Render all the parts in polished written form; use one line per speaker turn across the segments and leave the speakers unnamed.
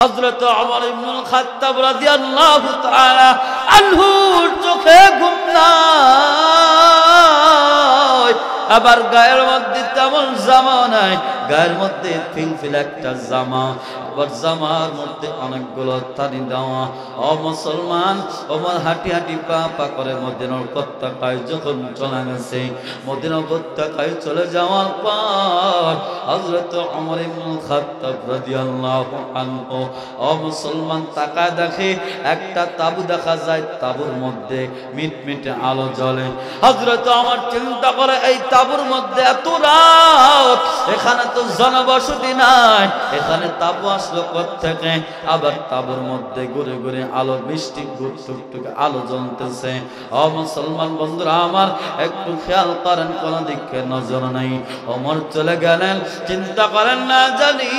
হযরত ওমর ইবনুল খাত্তাব রাদিয়াল্লাহু তাআলা আনহুর চোখে ঘুম নাই, আবার গায়ের মধ্যে তেমন জামা নাই, গায়ের মধ্যে ফিলফিল একটা জামা, আবার জামার মধ্যে অনেকগুলো তারি দেওয়া। ও মুসলমান, ওমর হাঁটি হাঁটি পা পা করে মদিনার উপত্যকায় যখন চলে গেছে, মদিনা উপত্যকায় চলে যাওয়ার পর হযরত ওমর ইবনুল খাত্তাব রাদিয়াল্লাহু আনহু ও মুসলমান তাকায় দেখে একটা তাবু দেখা যায়, তাবুর মধ্যে মিটমিটে আলো জ্বলে। হযরত ওমর চিন্তা করে এই তাবুর মধ্যে এত রাত, এখানে তো জনবসতি নাই, এখানে তাবু আসলো কোত্থেকে? আবার তাবুর মধ্যে ঘুরে ঘুরে আলো, মিষ্টি টুকটুকে আলো জ্বলতেছে। ও মুসলমান বন্ধুরা আমার, একটু খেয়াল করেন, কোন দিকে নজর নেই। ওমর চলে গেলেন, চিন্তা করেন না জানি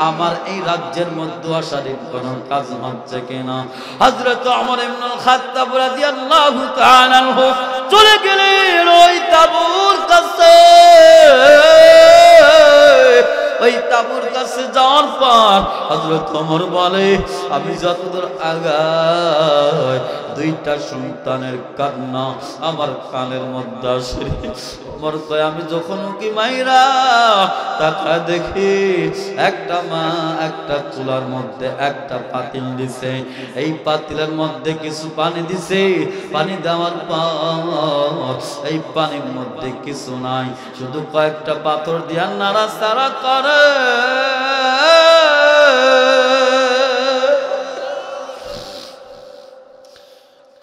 আমার এই রাজ্যের মধ্যে আসারির কোন কাজ হচ্ছে কিনা। হযরত ওমর ইবনুল খাত্তাব রাদিয়াল্লাহু তাআলা আনহু চলে গেলেন ওই তাবুর কাছে। ওই তাবুর কাছে যাওয়ার পর হযরত ওমর বলে, আমি যতদূর আগাই দুইটা সন্তানের কান্না আমার কানের মধ্যে আসে। ওমর কয়, আমি যখন উকি মাইরা তাকা দেখি একটা মা একটা চুলার মধ্যে একটা পাতিল দিছে, এই পাতিলের মধ্যে কিছু পানি দিছে, পানি দেওয়ার পর এই পানির মধ্যে কিছু নাই, শুধু কয়েকটা পাথর দিয়া নাড়াচাড়া করে।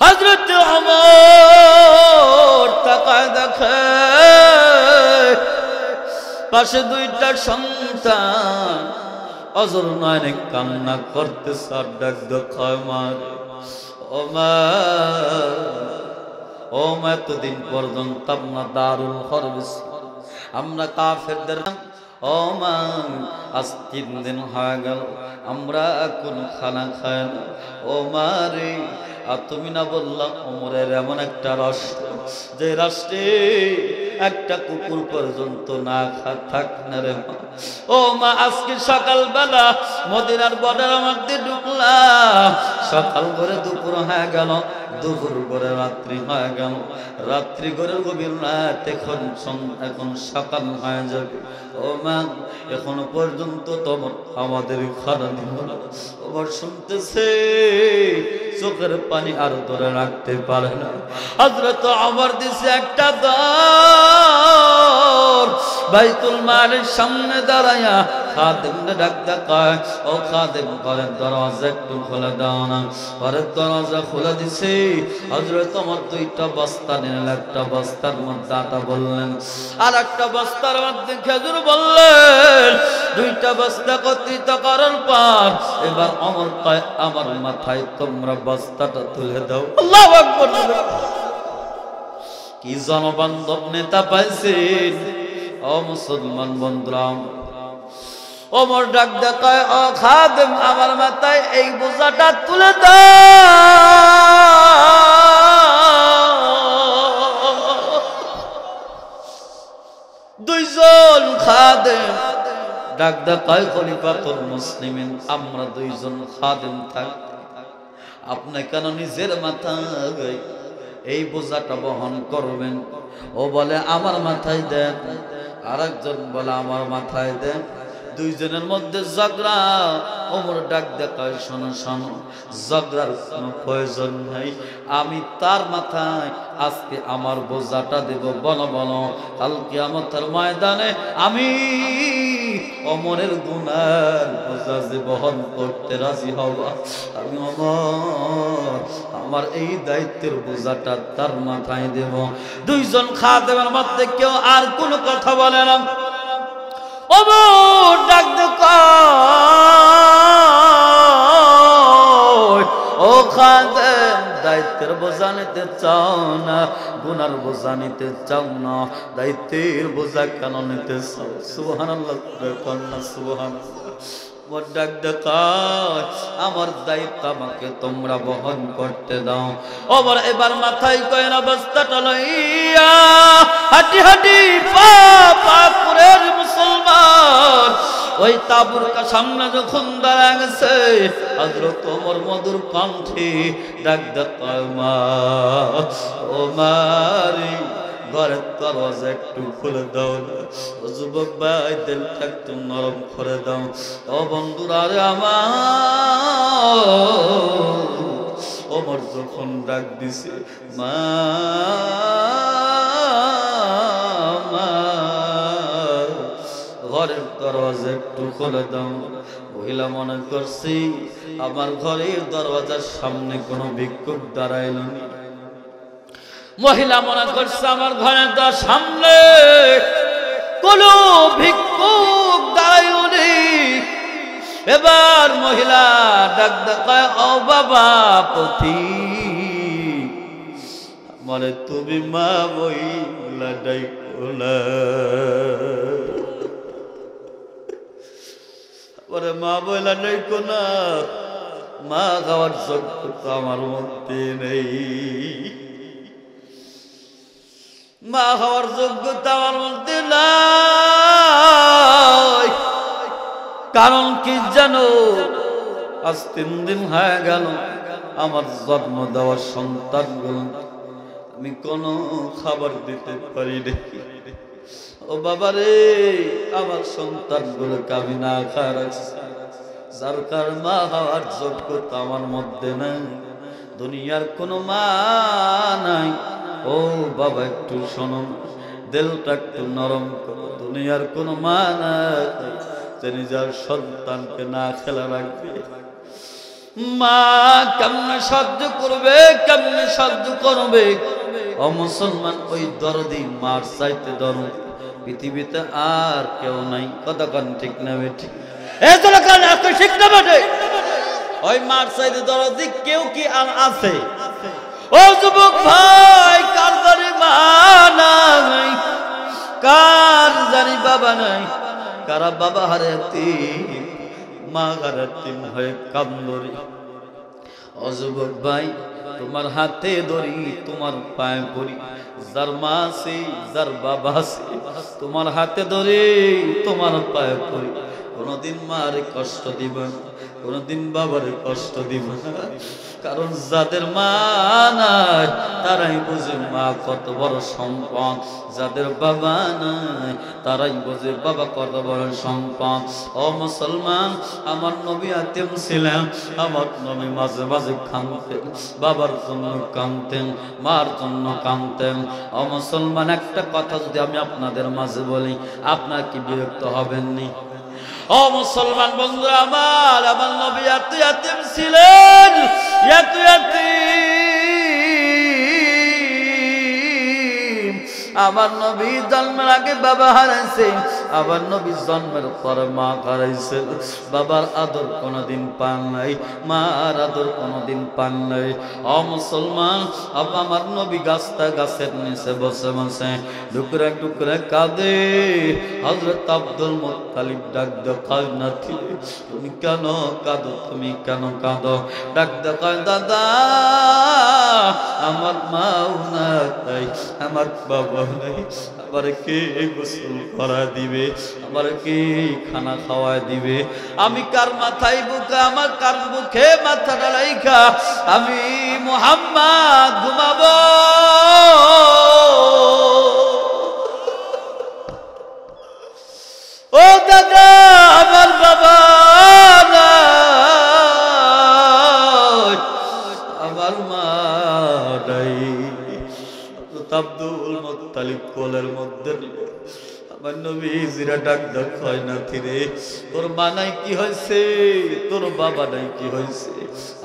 হযরত ওমর তাকায় দেখে পাশে দুইটা সন্তান অজর নয়নে কান্না করতেছে, আর ডাক দেখায় মার, ও মা, ও মা, এতদিন পর্যন্ত আমরা দারুল হরব, আমরা কাফেরদের, ও মা, আজ 3 দিন হয়ে গেল আমরা কোন খানা খাই না। ও মা রে, আর তুমি না বললাম ওমরের এমন একটা রাষ্ট্র, যে রাষ্ট্রে একটা কুকুর পর্যন্ত না থাক না রে মা। ও মা, আজকে সকালবেলা মদিনার বর্ডারের মধ্যে ঢুকলাম, সকাল করে দুপুর হয়ে গেল, দুপুর করে রাত্রি হয়ে গেল, রাত্রি করে গভীর রাত, এখন সকাল হয়ে যাবে। ও মা, এখনো পর্যন্ত তোমার আমাদের খানা দিব না। ওমর শুনতেছে, চোখের পানি আর ধরে রাখতে পারে না। হযরত ওমর দিছে একটা দর, বাইতুল মালের সামনে দাঁড়ায়া খাদেমকে ডাক দেখায়, ও খাদেম ঘরের দরজা একটু খুলে দাও না। ঘরের দরজা খুলে দিছে। হযরত ওমর দুইটা বস্তা নিলেন, একটা বস্তার মধ্যে আটা বললেন, আর একটা বস্তার মধ্যে খেজুর বললেন। দুইটা বস্তা একত্রিত করার পর এবার ওমর কয়, আমার মাথায় তোমরা বস্তাটা তুলে দাও। আল্লাহু আকবার। কি জনবান্ধব নেতা পাইছেন ও মুসলমান বন্ধুরা। ওমর ডাক দেখায়, ও খাদেম, আমার মাথায় এই বোঝাটা তুলে দাও। দুইজন খাদেম ডাক দেখায়, খলিফাতুল মুসলিমিন, আমরা দুইজন খাদেম থাক, আপনি কেন নিজের মাথায় এই বোঝাটা বহন করবেন? ও বলে, আমার মাথায় দেন। আরেকজন বলে, আমার মাথায় দেন। দুইজনের মধ্যে ঝগড়া। ওমর ডাক দেখায়, শোনো শোনো, ঝগড়ার কোনো প্রয়োজন নাই, আমি তার মাথায় আজকে আমার বোঝাটা দেব। বলো বলো, কাল কিয়ামতের ময়দানে আমি ওমরের গুনার বোঝা যে বহন করতে রাজি হব, আমি ওমর আমার এই দায়িত্বের বোঝাটা তার মাথায় দেব। দুইজন খাদেমের মধ্যে কেউ আর কোনো কথা বলে না। ওমর ডাক দেখায়, ও খাদেম, দায়িত্বের বোঝা নিতে চাও না, গুনার বোঝা নিতে চাও না, দায়িত্বের বোঝা কেন নিতে চাও? সুবহানাল্লাহ, সুবহানাল্লাহ। ডাক দেখায়, আমার দায়িত্ব আমাকে তোমরা বহন করতে দাও। ওমর এবার মাথায় কয়না বস্তাটা লইয়া হাঁটি হাঁটি পা পা করে মুসলমান ওই তাবুর সামনে যখন দাঁড়া গেছে হযরত ওমর মধুর কণ্ঠে ডাক দেয় মা, ও মারি ঘরের দরজা একটু খুলে দাও না, ও যুবক ভাই দিলটা একটু নরম করে দাও। ও বন্ধুরা রে আমার, ওমর যখন ডাক দিছে মা, ঘরের দরজা একটু খুলে দাও। মহিলা মনে করছি আমার ঘরের দরজার সামনে কোনো ভিক্ষুক দাঁড়াইল না। মহিলা মনে করছে আমার ঘরের দরজার সামনে কোনো ভিক্ষুক দাঁড়াইল নি। এবার মহিলা ডাক দেয়, ও বাবা পথি, মানে তুমি মা বইলা ডাইকো না। পরে মা বইলা ডাইকো না, মা খাওয়ার যোগ্যতা আমার মধ্যে নেই, মা হওয়ার যোগ্যতা আমার মধ্যে নাই। কারণ কি জানো, আজ 3 দিন হয়ে গেল আমার জন্ম দেওয়ার সন্তানগুলো আমি কোনো খাবার দিতে পারি না। ও বাবা রে, আমার সন্তানগুলোকে আমি না খাওয়া রাখছি, যার কার মা হওয়ার যোগ্যতা আমার মধ্যে নাই। দুনিয়ার কোনো মা নাই। ও বাবা একটু শোনো, দিলটা একটু নরম করো। দুনিয়ার কোনো মা নাই যে নিজের সন্তানকে না খেলা রাখবে। মা কেমনে সাহায্য করবে, কেমনে সাহায্য করবে? ও মুসলমান, ওই দরদি মার চাইতে দরদ পৃথিবীতে আর কেউ নাই। কতক্ষণ ঠিক না বেঠি? ঠিক না বেঠে? ওই মার চাইতে দরদি কেউ কি আর আছে? ও যুবক ভাই, কার জানি মা নাই, কার জানি বাবা নাই, কারা বাবা হারাতি মা হারাতি হয়ে কান্দরি। ও যুবক ভাই, তোমার হাতে ধরি, তোমার পায়ে পড়ি, যার মা আছে যার বাবা আছে, তোমার হাতে ধরি, তোমার পায়ে পড়ি। কোনদিন মারে কষ্ট দিব না, কোনদিন বাবারে কষ্ট দিব না। কারণ যাদের মা নাই তারাই বুঝে মা কত বড় সম্পদ, যাদের বাবা নাই তারাই বুঝে বাবা কত বড় সম্পদ। ও মুসলমান, আমার নবী আতিম ছিলেন, আমার নবী মাঝে মাঝে কাঁদতেন, বাবার জন্য কাঁদতেন, মার জন্য কাঁদতেন। ও মুসলমান, একটা কথা যদি আমি আপনাদের মাঝে বলি, আপনার কি বিরক্ত হবেন নি? ও মুসলমান বন্ধু আমার, আমার নবী এত ইয়াতিম ছিলেন, এত ইয়াতিম। আমার নবী জন্মের আগে বাবা হারাইছে, আমার নবী জন্মের পরে মা হারাইছে। বাবার আদর কোনোদিন পান নাই, মার আদর কোনোদিন পান নাই। ও মুসলমান, আমার নবী গাছের নিচে বসে বসে ডুকরে ডুকরে কাঁদে। হযরত আব্দুল মুত্তালিব ডাক দেখায় না, তুমি কেন কাঁদো, তুমি কেন কাঁদো? ডাক দেখায়, দাদা আমার মাও নাই, আমার বাবা নাই, আবার কে গোসল করা দিবে, আবার কে খানা খাওয়া দিবে? আমি কার মাথায় বুকে, আমার কার বুকে মাথাটা রাইখা আমি মুহাম্মদ ঘুমাবো? ও দাদা, আমার বাবা নাই, আমার মা নাই। আব্দুল মুত্তালিব কোলের মধ্যে আমার নবীজিরা ডাক দেখায় না, রে তোর মা নাই কি হয়েছে, তোর বাবা নাই কি হয়েছে?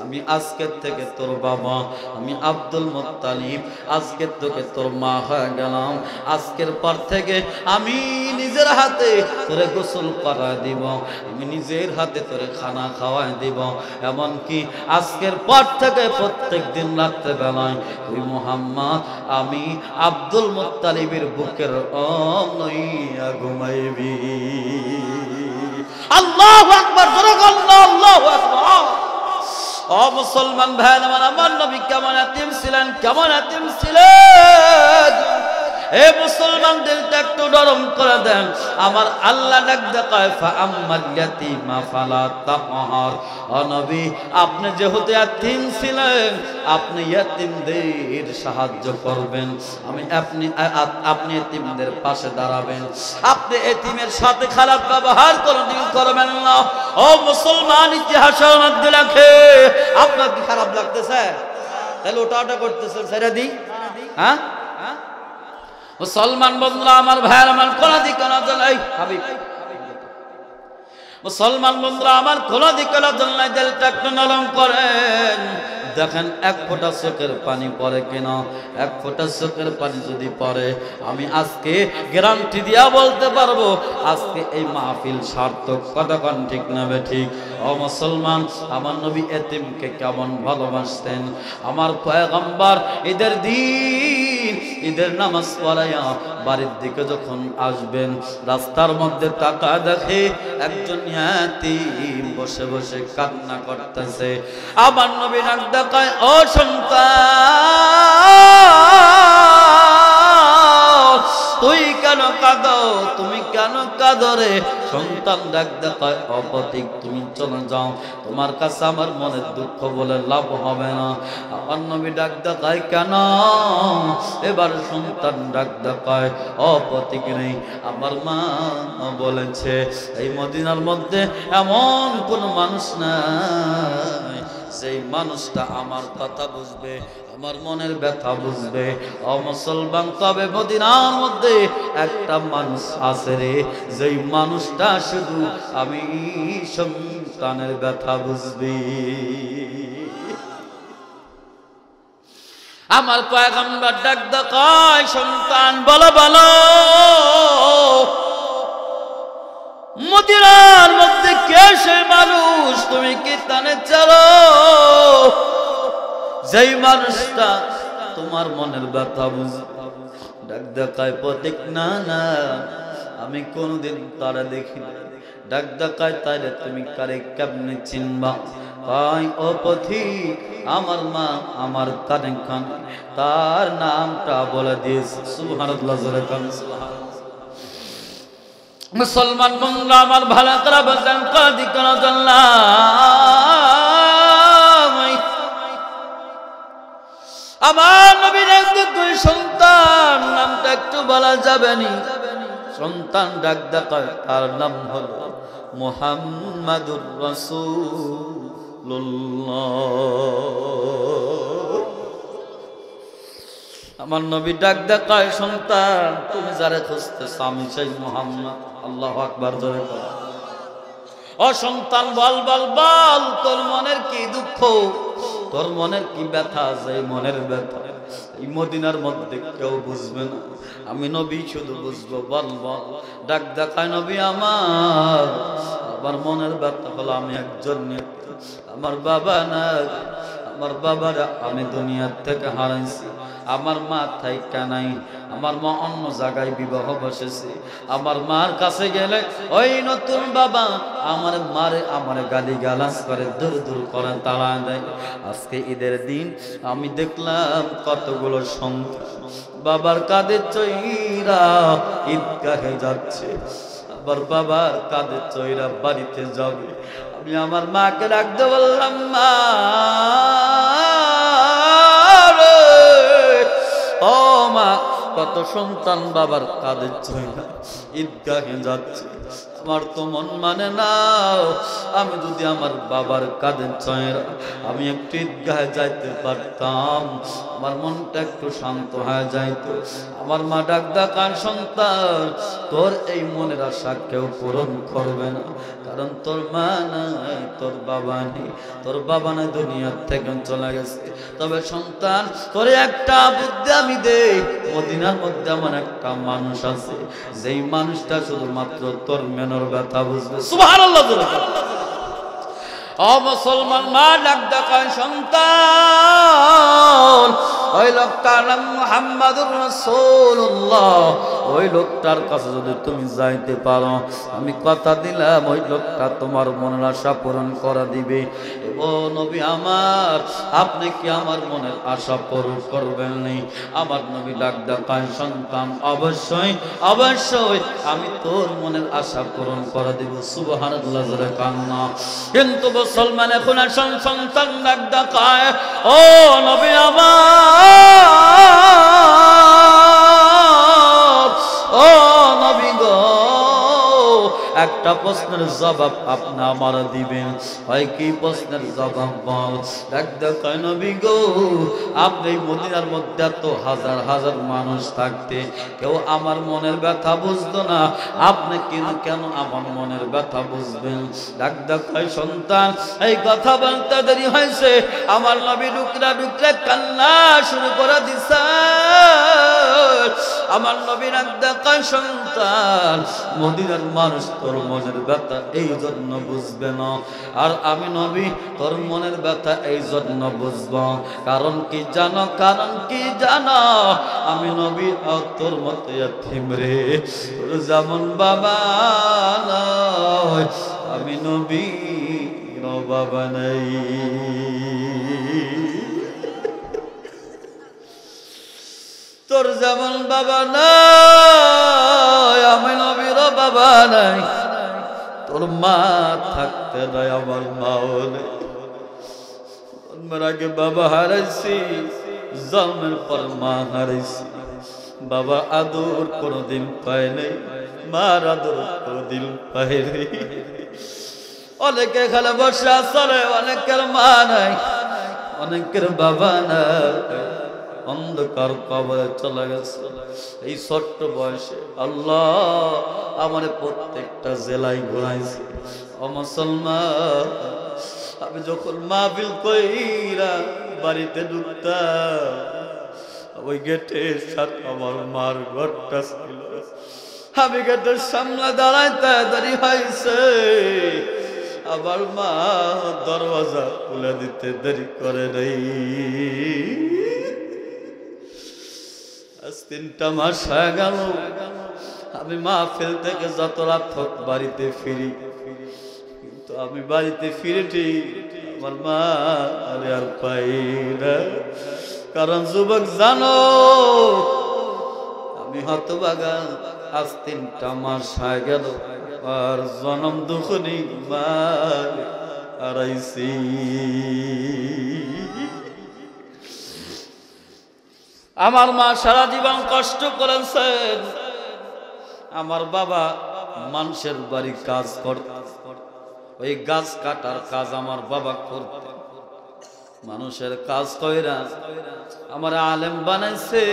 আমি আজকের থেকে তোর বাবা, আমি আব্দুল মুত্তালিব আজকের থেকে তোর মা হয়ে গেলাম। আজকের পর থেকে আমি নিজের হাতে তোরে গোসল করা দিব, আমি নিজের হাতে তোরে খানা খাওয়াই দিব। এমনকি আজকের পর থেকে প্রত্যেক দিন রাত্রে বেলায় তুই মুহাম্মদ, আমি আব্দুল মুত্তালিবের বুকের নইয়া ঘুমাইবি। আল্লাহু আকবার, জোরে বল আল্লাহু আকবার। ও মুসলমান ভাই আমার, আমার নবী কেমন এতিম ছিলেন, কেমন এতিম ছিলেন? এ মুসলমান দিলটা একটু নরম করে দেন। আমার আল্লাহ ডাক দেয় ফাআম্মাল ইয়াতীমা ফালা তাকহার। ও নবী, আপনি যেহেতু ইয়াতীম ছিলেন, আপনি ইয়াতীমদের সাহায্য করবেন। আপনি ইয়াতীমদের পাশে দাঁড়াবেন। আপনি ইয়াতীমের সাথে খারাপ ব্যবহার কোনদিন করবেন না। ও মুসলমান, ইতিহাসের মধ্যে লেখে, আপনার কি খারাপ লাগতেছে? তাহলে ওটা করতেছেন, ছেড়ে দিই। হ্যাঁ, মুসলমান বন্ধুরা আমার, ভাইয়ের আমার, কোন দিকে নজর নাই হাবিব। মুসলমান বন্ধুরা আমার, কোন দিকে নজর নাই, দিলটা একটু নরম করেন। দেখেন এক ফোঁটা চোখের পানি পড়ে কিনা। এক ফোঁটা চোখের পানি যদি পড়ে, আমি আজকে গ্যারান্টি দিয়া বলতে পারবো আজকে এই মাহফিল সার্থক। কতক্ষণ ঠিক না ঠিক? ও মুসলমান, আমার নবী এতিমকে কেমন ভালোবাসতেন। আমার পয়গম্বর ঈদের দিন, ঈদের নামাজ পড়াইয়া বাড়ির দিকে যখন আসবেন, রাস্তার মধ্যে তাকায় দেখে একজন ইয়াতীম বসে বসে কান্না করতেছে। আমার নবী ডাক দেয়, ও সন্তান, তুই কেন কাঁদো? তুমি কেন কাঁদো রে? সন্তান ডাক দেয়, অপতিক, তুমি চলে যাও, তোমার কাছে আমার মনের দুঃখ বলে লাভ হবে না। আমার নবী ডাক দেয়, কেন? এবার সন্তান ডাক দেয়, অপতিক নেই, আমার মা বলেছে এই মদিনার মধ্যে এমন কোন মানুষ নাই যেই মানুষটা আমার কথা বুঝবে, আমার মনের ব্যথা বুঝবে। ও মুসলমান, তবে মদিনার মধ্যে একটা মানুষ আছে রে, যেই মানুষটা শুধু আমি সন্তানের ব্যথা বুঝবি। আমার পয়গম্বর ডাক দেয়, সন্তান বলো বলো, মদিনার মধ্যে কে সে মানুষ তুমি কি তানে চলো, যেই মানুষটা তোমার মনের ব্যথা বুঝবে? ডাক দেখায় পথিক, না না, আমি কোনদিন তারা দেখি না। ডাক দেখায়, তাইলে তুমি কারে কেমনে চিনবা? তাই ও পথিক, আমার মা আমার কানে কানে তার নামটা বলে দিয়েছে। সুবহানাল্লাহ, জোরে কান সুবহানাল্লাহ। মুসলমান বন্ধুরা আমার, ভালো করে বলেন, কাদি কোন জাল্লাহ। আমার নবীর একদিন সন্তান নামটা একটু বলা যাবে নি। সন্তান ডাক দেয়, তার নাম হলো মুহাম্মাদুর রাসূলুল্লাহ। আমার নবী ডাক দেয়, সন্তান তুমি যারে খুঁজতেছ আমি সেই মুহাম্মদ। আল্লাহু আকবার, জোরে বলো। ও সন্তান, বল বল বল, তোর মনের কি দুঃখ, তোর মনের কি ব্যথা? যে মনের ব্যথা এই মদিনার মধ্যে কেউ বুঝবে না, আমি নবী শুধু বুঝবো। বল বল। ডাক দেখায়, নবী আমার মনের ব্যথা হলো আমি একজন, আমার বাবা না, আমার বাবারা আমি দুনিয়ার থেকে হারাইছি, আমার মা থাইকা নাই, আমার মা অন্য জায়গায় বিবাহ বসেছে। আমার মার কাছে গেলে ওই নতুন বাবা আমার মারে আমার গালি গালাজ করে, দূর দূর করে তাড়া দেয়। আজকে ঈদের দিন আমি দেখলাম কতগুলো সন্তান বাবার কাঁধে চইরা ঈদগাহে যাচ্ছে, আবার বাবার কাঁধে চইরা বাড়িতে যাবে। আমি আমার মাকে ডাকতে বললাম, মা ও মা, কত সন্তান বাবার কাঁধে চইরা ঈদগাহে যাচ্ছে, আমার তো মন মানে না। আমি যদি আমার বাবার কাঁধে চইরা আমি একটু ঈদগাহে যাইতে পারতাম, আমার মনটা একটু শান্ত হয়ে যাইত। আমার মা ডাক দেয়, সন্তান তোর এই মনের আশা কেউ পূরণ করবে না, কারণ তোর মা নাই, তোর বাবা নেই, তোর বাবা নাই, দুনিয়ার থেকে চলে গেছে। তবে সন্তান তোর একটা বুদ্ধি আমি দেই, মদিনার মধ্যে এমন একটা মানুষ আছে যেই মানুষটা শুধুমাত্র তোর মনের ব্যথা বুঝবে। সুবহানাল্লাহ। ও মুসলমান, মা ডাক দেয়, সন্তান ওই লোকটার নাম মুহাম্মাদুর রাসূলুল্লাহ। ওই লোকটার কাছে যদি তুমি যাইতে পারো, আমি কথা দিলাম ওই লোকটা তোমার মনের আশা পূরণ করে দিবে। ও নবী আমার, আপনি কি আমার মনের আশা পূরণ করবেন নি? আমার নবী ডাক দেখায়, সন্তান অবশ্যই অবশ্যই আমি তোর মনের আশা পূরণ করে দিব। সুবহানাল্লাহ জোরে কান্না। কিন্তু মুসলমান এখন সন্তান ডাক দেখায়, ও নবী আমার, ও নবী গো, একটা প্রশ্নের জবাব আপনি আমার দিবেন। হয় কি প্রশ্নের জবাব বল? ডাক দেখায়, নবী গো, আপনি মদিনার মধ্যে এত হাজার হাজার মানুষ থাকতে কেউ আমার মনের ব্যথা বুঝতো না, আপনি কেন আমার মনের ব্যথা বুঝবেন? ডাক দেখায়, সন্তান এই কথা বলতে দেরি হয়েছে, আমার নবী ডুকরা ডুকরা কান্না শুরু করে দিছে। আমার নবী ডাক দেখায়, সন্তান মদিনার মানুষ তোর মনের ব্যথা এই জন্য বুঝবে না, আর আমি নবী তোর মনের ব্যথা এই জন্য বুঝবো। কারণ কি জানো? কারণ কি জানো? আমি নবী তোর মতো ইয়াতীম রে, তোর যেমন বাবা নয়, আমি নবী বাবা নাই। তোর যেমন বাবা নাই, আমি নবীর বাবা নাই। তোর মা থাকতে নাই, আমার মাও নেই। জন্মের আগে বাবা হারাইছি, জন্মের পর মা হারাইছি। বাবা আদর কোনদিন পায় নাই, মার আদর কোনদিন পায় নাই। অনেকে এখানে বসে চলে, অনেকের মা নাই, অনেকের বাবা নাই, অন্ধকার কবরে চলে গেছে। এই ছোট্ট বয়সে আল্লাহ আমার প্রত্যেকটা জেলায় ঘুরাইছে। ও মুসলমান, আমি যখন মাহফিল কইরা বাড়িতে ঢুকতাম, ওই গেটের সাথে আমার মার ঘরটা ছিল। আমি গেটের সামনে দাঁড়াইতে দেরি হয়েছে, আবার মা দরওয়াজা খুলে দিতে দেরি করে নাই। আজ 3টা মাস হয়ে গেল আমি মাহফিল থেকে যত রাত হোক বাড়িতে ফিরি, কিন্তু আমি বাড়িতে ফিরে ঠিক আমার মা আর পাই না। কারণ যুবক জানো, আমি হতভাগা, আজ 3টা মাস হয়ে গেল আর জনম দুঃখনি মা হারাইছি। আমার মা সারা জীবন কষ্ট করেছেন। আমার বাবা মানুষের বাড়ি কাজ করত, ওই গাছ কাটার কাজ আমার বাবা করত। মানুষের কাজ কইরা আমার আলেম বানাইছে।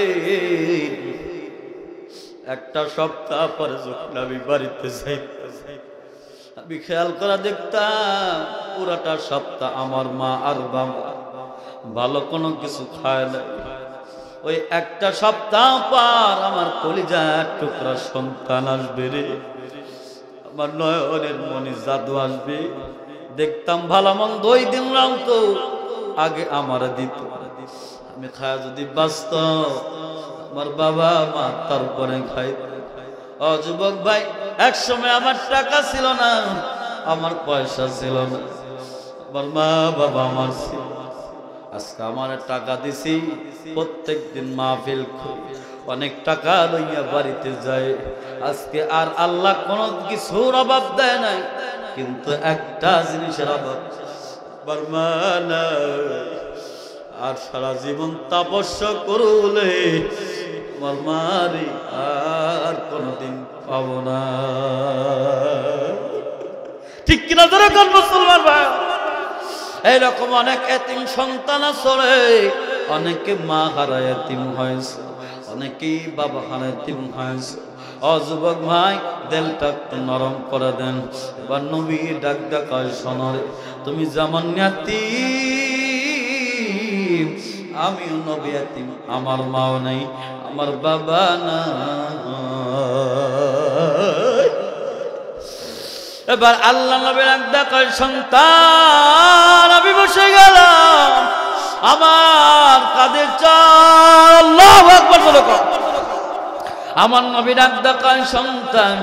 একটা সপ্তাহ পরে যখন আমি বাড়িতে যাই, আমি খেয়াল করা দেখতাম পুরাটা সপ্তাহ আমার মা আর বাবা ভালো কোনো কিছু খায় না। ওই একটা সপ্তাহ পর আমার কলিজার টুকরা সন্তান আসবে রে, আমার নয়নের মনে জাদু আসবে। দেখতাম ভালো মন্দ ওই দিন রামতো আগে আমার দিত, আমি খায় যদি বাঁচত আমার বাবা মা তারপরে খাই। ও যুবক ভাই, এক সময় আমার টাকা ছিল না, আমার পয়সা ছিল না, আমার মা বাবা আমার ছিল। আজকে আমার টাকা দিছি, প্রত্যেক দিন মাহফিল অনেক টাকা লইয়া বাড়িতে যায়। আজকে আর আল্লাহ কোন কিছুর অভাব দেয় নাই, কিন্তু একটা জিনিসের অভাব আমার মা নাই। আর সারা জীবন তাপস্য করলে আমার মারি আর কোনদিন পাবো না। ঠিক কিনা ধরে কোন মুসলমান ভাই? এইরকম অনেক এতিম সন্তান আছে, অনেকে মা হারা এতিম হয়েছে, অনেকেই বাবা হারা এতিম হয়েছে। ও যুবক ভাই, দিলটা একটু নরম করে দেন। এবার নবী ডাক ডাকায়, শোনরে তুমি যেমন এতিম, আমিও নবী এতিম, আমার মাও নাই, আমার বাবা না। এবার আল্লাহ নবী ডাক ডাকায়, সন্তান আমি বসে গেলাম, আমার কাঁধে চল। আল্লাহু আকবার বলো। আমার নবী ডাক দেখায় সন্তান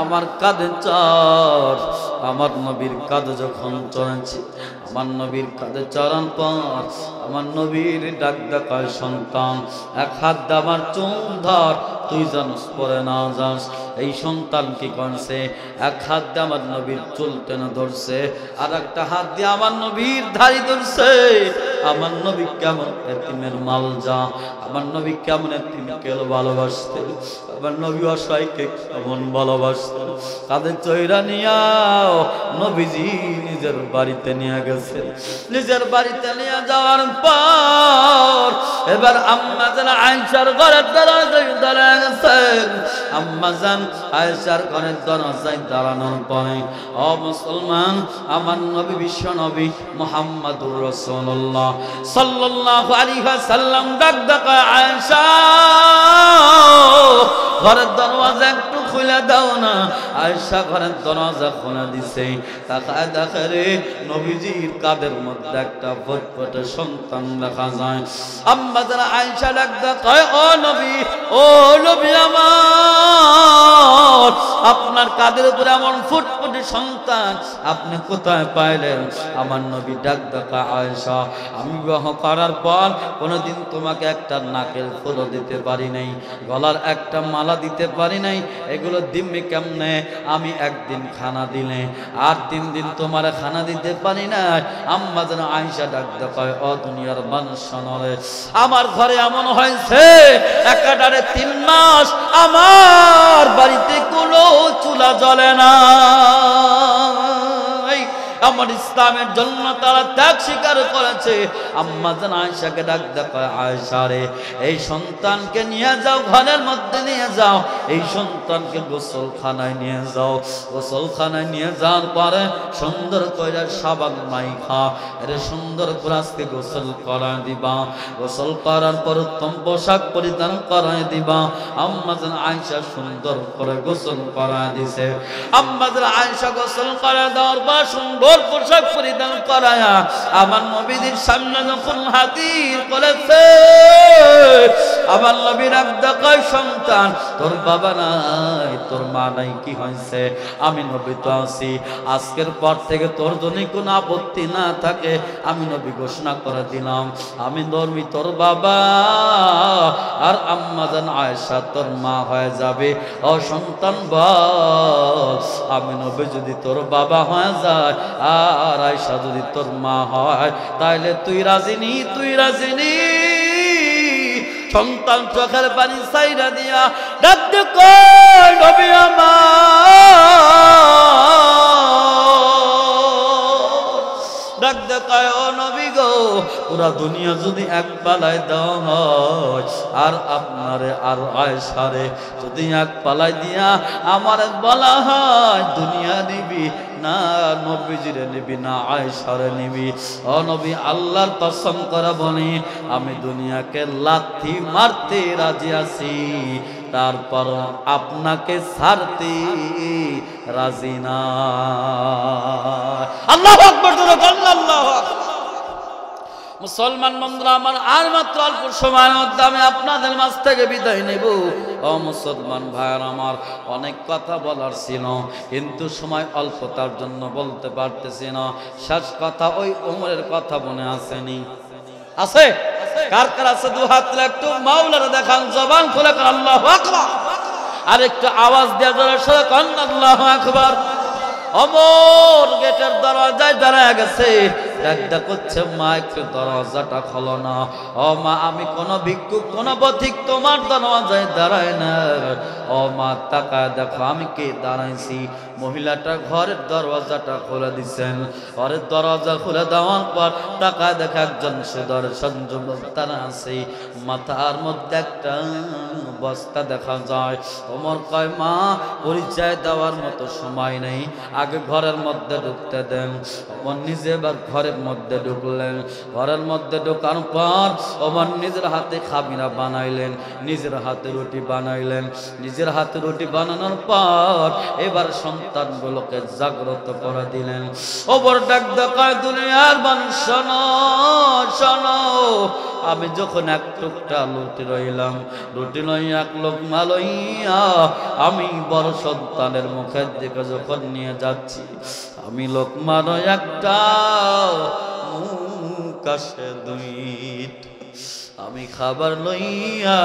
আমার কাঁধে চড়। আমার নবীর কাঁধে যখন চড়েছি, আমার নবীর কাঁধে চড়ার পর আমার নবীর ডাক দেখায় সন্তান এক হাত দিয়ে আমার চুল ধর, তুই জানিস পরে না যাস। এই সন্তান কি করছে? এক হাত দিয়ে আমার নবীর চুল টেনে ধরছে, আর একটা হাত দিয়ে আমার নবীর ধারি ধরছে। আমার নবী কেমন এতিমের মাল যা, আমার নবী কেমন এতিমকে ভালোবাসতেন, আমার নবী অসহায়কে কেমন ভালোবাসতেন। তাদের চৈরা নিয়াও নবীজি নিজের বাড়িতে নিয়ে গেছে। নিজের বাড়িতে নিয়ে যাওয়ার পর এবার আম্মা জান আয়েশার ঘরের দরজায় দাঁড়িয়ে গেছেন। আম্মা জান আয়েশার ঘরের দরজায় দাঁড়ানোর পরে ও মুসলমান, আমার নবী বিশ্ব নবী মুহাম্মদুর রাসূলুল্লাহ সাল্লাল্লাহু আলাইহি ওয়াসাল্লাম ডাক দেখায় আয়েশা ঘরের দরজা একটু খুলে দাও না। আয়েশা ঘরের দরজা খুলে দিছে। তাকায় দেখে রে নবীজির কাঁধের মধ্যে একটা ফুটফুটে সন্তান দেখা যায়। আম্মা জান আয়েশা ডাক দেখায় ও নবী, ও নবী আমার, আপনার কাঁধের উপরে এমন ফুটফুটে সন্তান আপনি কোথায় পাইলেন? আমার নবী ডাক দেখায় আয়েশা, আমি বিবাহ করার পর কোনোদিন তোমাকে একটা নাকের ফুলও দিতে পারি নাই, গলার একটা মালা দিতে পারি নাই। এগুলো দিম্মি কেমনে? আমি একদিন খানা দিলে আর 3 দিন তোমার খানা দিতে পারি না। আম্মা যেন আয়েশা ডাক দেখায় ও দুনিয়ার মানুষ শোনরে, আমার ঘরে এমন হয়েছে একাধারে 3 মাস আমার বাড়িতে কোনো চুলা জ্বলে না। আমার ইসলামের জন্য তারা ত্যাগ স্বীকার করেছে। আম্মা জান আয়েশাকে ডাক দেখায় আয়েশা রে, এই সন্তানকে নিয়ে যাও, ঘরের মধ্যে নিয়ে যাও, এই সন্তানকে গোসলখানায় নিয়ে যাও। গোসলখানায় নিয়ে যাওয়ার পরে সুন্দর করে সাবান মাইখা এরে সুন্দর করে আজকে গোসল করায় দিবা। গোসল করার পর উত্তম পোশাক পরিধান করায় দিবা। আম্মা জান আয়েশা সুন্দর করে গোসল করায় দিছে। আম্মা জান আয়েশা গোসল করে দেওয়ার পর সুন্দর পোশাক পরিধান করায়া আমার নবীর সামনে যখন হাজির করেছে, আমার নবী ডাক দেখায় সন্তান তোর বাবা নাই, তোর মা নাই, কি হয়েছে? আমি নবী তো আছি, আজকের পর থেকে তোর যদি কোনো আপত্তি না থাকে আমি নবী ঘোষণা করে দিলাম আমি নবী তোর বাবা আর আম্মা জান আয়েশা তোর মা হয়ে যাবে। ও সন্তান বল, আমি নবী যদি তোর বাবা হয়ে যায় আর আয়েশা যদি তোর মা হয় তাহলে তুই রাজি নি? তুই রাজি নি? সন্তান চোখের পানি সাইরা দিয়া ডাক দে কই নবী আমার, ডাক দে কয় ও নবী গো, পুরা দুনিয়া যদি এক পালায় দেওয়া হয় আর আপনারে আর আয়েশারে যদি এক পালায় দিয়া আমার বলা হয় দুনিয়া নিবি না নবীজিরে নিবি না আয়েশারে নিবি, ও নবী আল্লাহর কসম করে বলি আমি দুনিয়াকে লাথি মারতে রাজি আছি, তারপর আপনাকে ছাড়তে রাজি না। আল্লাহু আকবার, আল্লাহু আকবার। মুসলমান বন্ধুরা আমার, আর মাত্র অল্প সময়ের মধ্যে আমি আপনাদের মাঝ থেকে বিদায় নেব। ও মুসলমান ভাইয়ার আমার, অনেক কথা বলার ছিল কিন্তু সময় অল্প, তার জন্য বলতে পারতেছি না। শেষ কথা ওই ওমরের কথা মনে আসেনি? আছে? কার কার আছে? 2 হাত তুলে একটু মাওলানা দেখান, জবান খুলে কর আল্লাহু আকবার, আর একটু আওয়াজ দিয়ে জোরে সরে কর আল্লাহু আকবার। ওমর গেটের দরজায় দাঁড়ায় গেছে, ডাকটা করছে মা একটু দরজাটা খোলো না। ও মা, আমি কোন ভিক্ষুক কোন পথিক তোমার দরজায় দাঁড়ায় না। ও মা তাকায় দেখো আমি কে দাঁড়াইছি। মহিলাটা ঘরের দরজাটা খুলে দিচ্ছেন। ঘরের দরজা খুলে দেওয়ার পর তাকায় দেখে একজন সুদর্শন যুবক তারা আছে, মাথার মধ্যে একটা বস্তা দেখা যায়। ওমর কয় মা, পরিচয় দেওয়ার মতো সময় নেই, আগে ঘরের মধ্যে ঢুকতে দেন। ওমর নিজে এবার ঘরের মধ্যে ঢুকলেন। ঘরের মধ্যে ঢোকার পর ওমর নিজের হাতে খামিরা বানাইলেন, নিজের হাতে রুটি বানাইলেন। নিজের হাতে রুটি বানানোর পর এবার সন্তানগুলোকে জাগ্রত করে দিলেন। ওমর ডাক দেখায় দুনিয়ার মানুষ শোনো শোনো, আমি যখন এক টুকরা রুটি রইলাম, রুটি লইয়া এক লোকমা লইয়া আমি বড় সন্তানের মুখের দিকে যখন নিয়ে যাচ্ছি, আমি লোকমার একটা কাছে দুইটা আমি খাবার লইয়া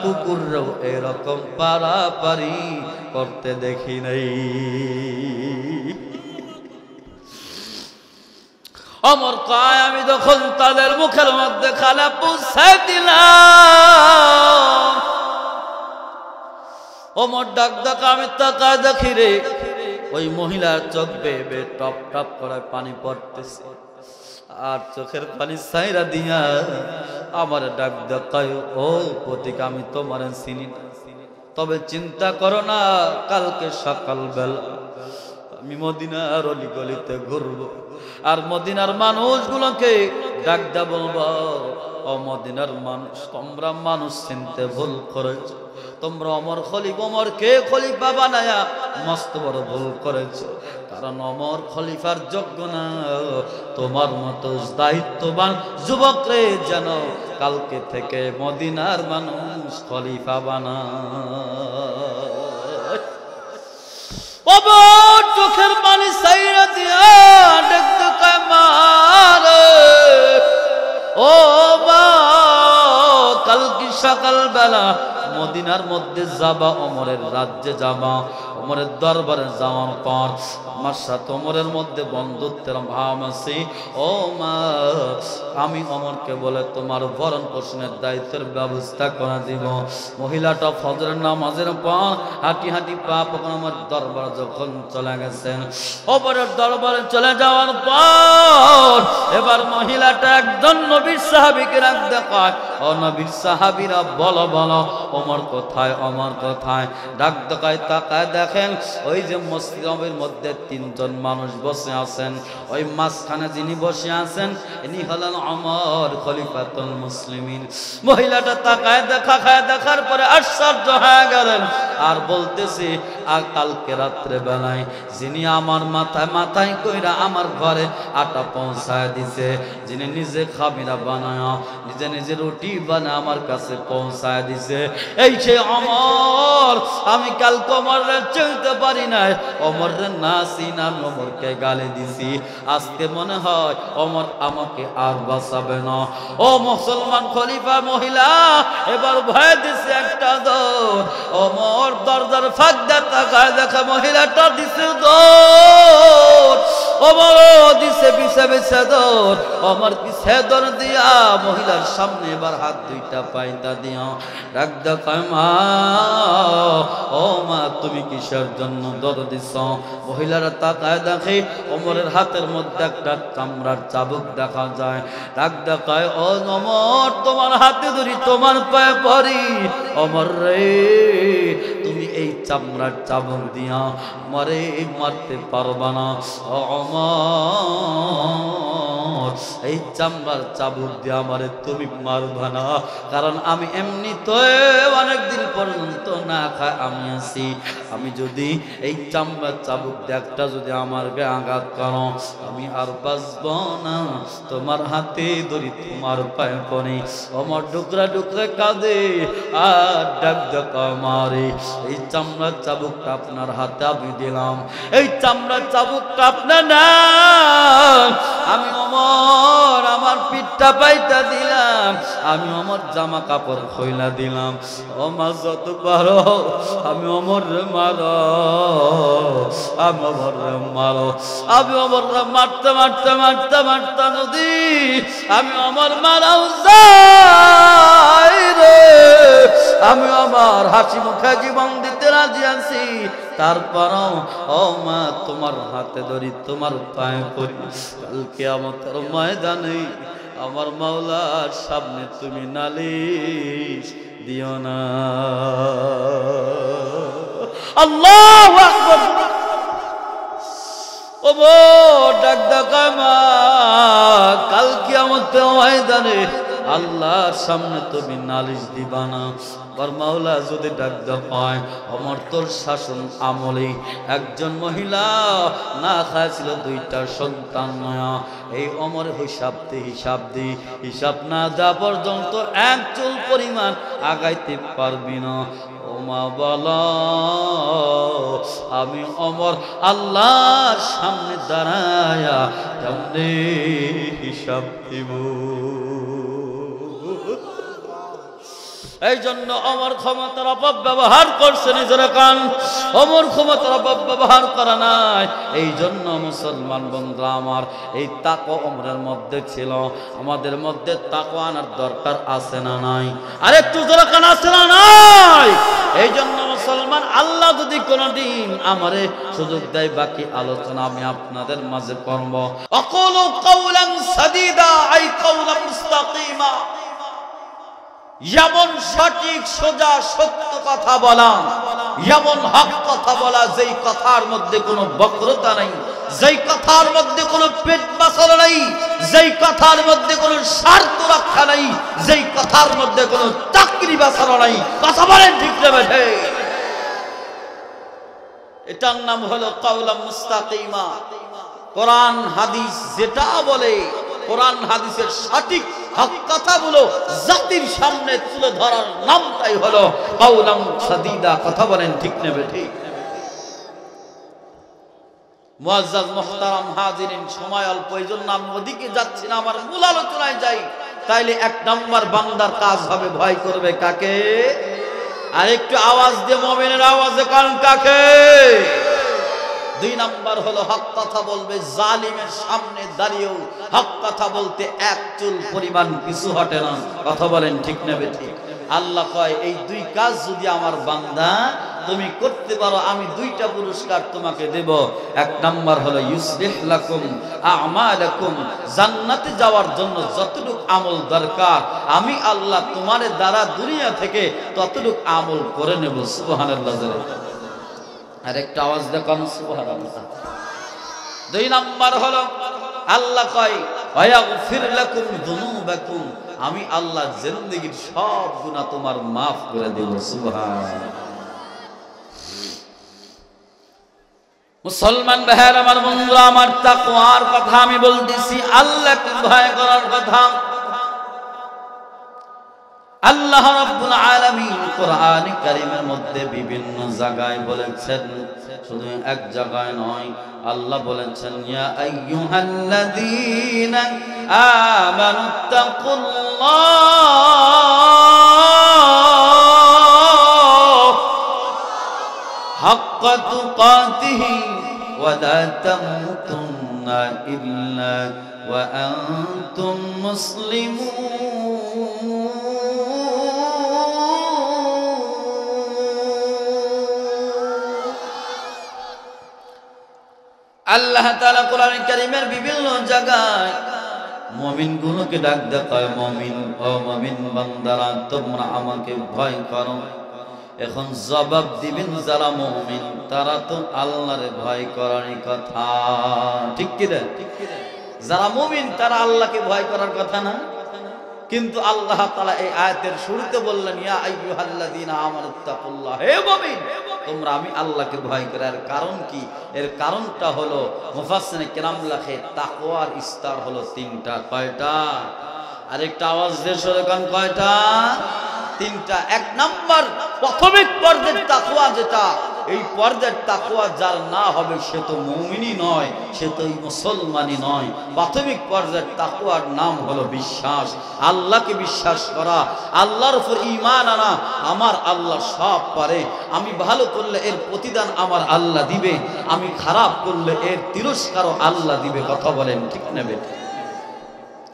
কুকুরও এরকম পারাপারি করতে দেখি নাই। অমর কয় আমি যখন তাদের মুখের মধ্যে খানা পৌঁছাই দিলাম, অমর ডাক ডাক আমি তাকায় দেখি রে ওই মহিলার চোখ বেয়ে টপ টপ করে পানি পড়তেছে, আর চোখের পানি সাইরা দিয়া আমার ডাক দেখায় ও প্রতীক আমি তোমার চিনি না, তবে চিন্তা করো না, কালকে সকাল বেলা আমি মদিনার অলি গলিতে ঘুরবো, আর মদিনার মানুষগুলোকে ডাক দা বলবো ও মদিনার মানুষ, তোমরা মানুষ চিনতে ভুল করেছ, তোমরা অমর খলিফা অমরকে খলিফা বানায়া মস্ত বড় ভুল করেছ, কারণ অমর খলিফার যোগ্য না, তোমার মতো দায়িত্ববান যুবকরে যেন কালকে থেকে মদিনার মানুষ খলিফা বানায়। অমর চোখের পানি সাইরা দিয়া দেখতে কয় মারে ও মা, কালকে সকাল বেলা মদিনার মধ্যে যাবা, অমরের রাজ্যে যাবা, অমরের দরবারে যাওয়ার পর আমার সাথে অমরের মধ্যে বন্ধুত্বের ভাব আছে, ও মা আমি অমরকে বলে তোমার ভরণ পোষণের দায়িত্বের ব্যবস্থা করে দিব। মহিলাটা ফজরের নামাজের পর হাঁটি হাঁটি পা পকন আমার দরবার যখন চলে গেছেন, অমরের দরবারে চলে যাওয়ার পর এবার মহিলাটা একজন নবীর সাহাবীকে রাখ দেখায়, ও নবীর সাহাবীরা বলো বলো ওমর কোথায়, ওমর কোথায়, ডাক দেখায় তাকায় দেখেন ওই যে মসজিদের মধ্যে তিনজন মানুষ বসে আছেন, ওই মাঝখানে যিনি বসে আছেন ইনি হলেন ওমর খলিফাতুল মুসলিমিন। মহিলাটা তাকায় দেখার পরে আশ্চর্য হয়ে গেলেন, আর বলতেছি আর কালকে রাত্রে বেলায় যিনি আমার মাথায় কইরা আমার ঘরে আটা পৌঁছায় দিছে, যিনি নিজে খামিরা বানায় নিজে রুটি বানায় আমার কাছে পৌঁছায় দিছে, এই সে ওমর। আমি কালকে ওমররে চিনতে পারি নাই, ওমররে না চিনি আমি ওমরকে গালি দিছি, আজকে মনে হয় ওমর আমাকে আর বাঁচাবে না। ও মুসলমান খলিফা মহিলা এবার ভয় দিছে একটা দৌড়, ওমর দরজার ফাঁক দিয়ে তাকায় দেখে মহিলাটা দিছে দৌড়, ওমর দিছে পিছে দৌড়, ওমর পিছে দৌড় দিয়া মহিলার সামনে এবার হাত দুইটা পাইতা দিয়া ডাক দেখায় মা, ও মা তুমি কিসের জন্য দৌড় দিছ? মহিলারা তাকায় দেখে ওমরের হাতের মধ্যে একটা চামড়ার চাবুক দেখা যায়, ডাক দেখায় ও ওমর তোমার হাতে ধরি তোমার পায়ে পড়ি, ওমর রে তুমি এই চামড়ার চাবুক দিয়া মরে মারতে পারবা না, ও ওমর এই চামড়ার চাবুক দিয়ে আমারে তুমি মারবা না, কারণ আমি এমনি তো অনেকদিন পর্যন্ত না খায় আমি আছি, আমি যদি এই চামড়ার চাবুক একটা যদি আমার গায়ে আঘাত করো আমি আর বাঁচব না, তোমার হাতে ধরি তোমার পায়ে পড়ি। আমার ডুকরা ডুকরা কাঁদে আর ডাক ডাকা মারে, এই চামড়ার চাবুকটা আপনার হাতে আমি দিলাম, এই চামড়ার চাবুকটা আপনার না, আমি ওমর আমার পিঠটা পাইটা দিলাম, আমি ওমর জামা কাপড় খইলা দিলাম, ওমর যত পারো আমি ওমরে মারো, আমি ওমরে মারো, আমি ওমরে মারতে মারতে মারতে মারতে নদী আমি ওমর মারাও যাই রে, আমি আমার হাসি মুখে জীবন দিতে রাজি আছি, তারপরও ও মা তোমার হাতে ধরি তোমার পায়ে পড়ি, কাল কিয়ামতের ময়দানে আমার মাওলার সামনে তুমি নালিশ দিও না। আল্লাহু আকবার। ও ডাক ডাকা মা কাল কিয়ামতের ময়দানে আল্লাহর সামনে তুমি নালিশ দিবা না। আর মাওলা যদি ডাক দেয়, ওমর তোর শাসন আমলে একজন মহিলা না খাইছিল 2টা সন্তান নয়া, এই ওমর হিসাব দি হিসাব না দেওয়া পর্যন্ত এক চুল পরিমাণ আগাইতে পারবি না। ও মা বলো, আমি ওমর আল্লাহর সামনে দাঁড়ায়া কেমনে হিসাব দিব? এই জন্য ওমর ক্ষমতার অপব্যবহার করছে, নিজের কান ওমর ক্ষমতার অপব্যবহার করা নাই। এই জন্য মুসলমান বন্ধুরা আমার, এই তাকওয়া ওমরের মধ্যে ছিল। আমাদের মধ্যে তাকওয়া আনার দরকার আছে না নাই? আর একটু দরকার আছে না নাই? এই জন্য মুসলমান, আল্লাহ যদি কোনদিন আমারে সুযোগ দেয়, বাকি আলোচনা আমি আপনাদের মাঝে করব। আকুলু কাওলান সাদীদা আই কাওলান মুস্তাকিমা, যেমন সঠিক সোজা সত্য কথা বলা, যেমন হক কথা বলা, যেই কথার মধ্যে কোনো বক্রতা নাই, যেই কথার মধ্যে কোনো পেট বাঁচানো নাই, যেই কথার মধ্যে কোনো স্বার্থ রক্ষা নাই, যেই কথার মধ্যে কোনো চাকরি বাঁচানো নাই। কথা বলেন ঠিক না বেঠে? এটার নাম হলো কাওলাম মুস্তাকিমা। কোরআন হাদিস যেটা বলে, কোরআন হাদিসের সঠিক হক কথাগুলো জাতির সামনে তুলে ধরার নামটাই হলো কাওলাম সাদীদা। কথা বলেন ঠিক না বেঠি? মুআজ্জাজ মুহতারাম হাজিরিন, সময় অল্প, এই জন্য আমি ওদিকে যাচ্ছি না, আমার মূল আলোচনায় যাই। তাইলে 1 নম্বর বান্দার কাজ হবে, ভয় করবে কাকে? আর একটু আওয়াজ দিয়ে মুমিনের আওয়াজে কান কাকে? 2 নম্বর হলো হক কথা বলবে, জালিমের সামনে দাঁড়িয়েও হক কথা বলতে এক চুল পরিমাণ পিছু হটে না। কথা বলেন ঠিক না বেঠিক? আল্লাহ কয়, এই 2 কাজ যদি আমার বান্দা তুমি করতে পারো, আমি 2টা পুরস্কার তোমাকে দেব। 1 নম্বর হলো ইউসলিহ লাকুম আমালাকুম, জান্নাতে যাওয়ার জন্য যতটুকু আমল দরকার আমি আল্লাহ তোমার দ্বারা দুনিয়া থেকে ততটুকু আমল করে নেব। সুবহানাল্লাহ। আর একটা আওয়াজ দেখান সুবহানাল্লাহ। 2 নম্বর হলো আল্লাহ কয় ওয়াগফির লাকুম যুনুবাকুম, আমি আল্লাহ জিন্দেগীর সব গুনাহ তোমার maaf করে দেব। সুবহানাল্লাহ। মুসলমান ভাইরা আমার, বন্ধুরা আমার, তাকওয়ার কথা আমি বলতেছি, আল্লাহকে ভয় করার কথা। আল্লাহ রাব্বুল আলামিন কোরআন কারীমের মধ্যে বিভিন্ন জায়গায় বলেছেন, শুধু এক জায়গায় নয়। আল্লাহ বলেছেন, ইয়া আইয়ুহাল্লাযীনা আমানুত্তাকুল্লাহ হাক্কা তুকাতিহি ওয়া লা তামুতুন্না ইল্লা ওয়া আনতুম মুসলিমুন। আল্লাহ তাআলা কোরআন কারীমের বিভিন্ন জায়গায় মুমিনগুলোকে ডাক দেয়, মুমিন ও মুমিন বান্দারা, তোমরা আমাকে ভয় করো। এখন জবাব দিবেন যারা মুমিন, তারা তো আল্লাহরে ভয় করারই কথা, ঠিক কি না? যারা মুমিন তারা আল্লাহকে ভয় করার কথা না? কিন্তু আল্লাহ তাআলা এই আয়াতের শুরুতে বললেন, ইয়া আইয়ুহাল্লাযীনা আমানুত্তাকুল্লাহ, হে মুমিন তোমরা আমি আল্লাহকে ভয় করো। এর কারণ কি? এর কারণটা হলো মুফাসসিরিনে কেরাম লেখে, তাকওয়ার স্তর হলো 3টা। কয়টা? আরেকটা আওয়াজ দিয়ে সরে কান, কয়টা? 3টা। 1 নম্বর প্রাথমিক পর্যায়ের তাকওয়া যেটা, এই পর্যায়ের তাকওয়া যার না হবে সে তো মুমিনই নয়, সে তো মুসলমানই নয়। প্রাথমিক পর্যায়ের তাকওয়ার নাম হলো বিশ্বাস, আল্লাহকে বিশ্বাস করা, আল্লাহর উপর ঈমান আনা। আমার আল্লাহ সব পারে, আমি ভালো করলে এর প্রতিদান আমার আল্লাহ দিবে, আমি খারাপ করলে এর তিরস্কারও আল্লাহ দিবে। কথা বলেন ঠিক না বেঠিক?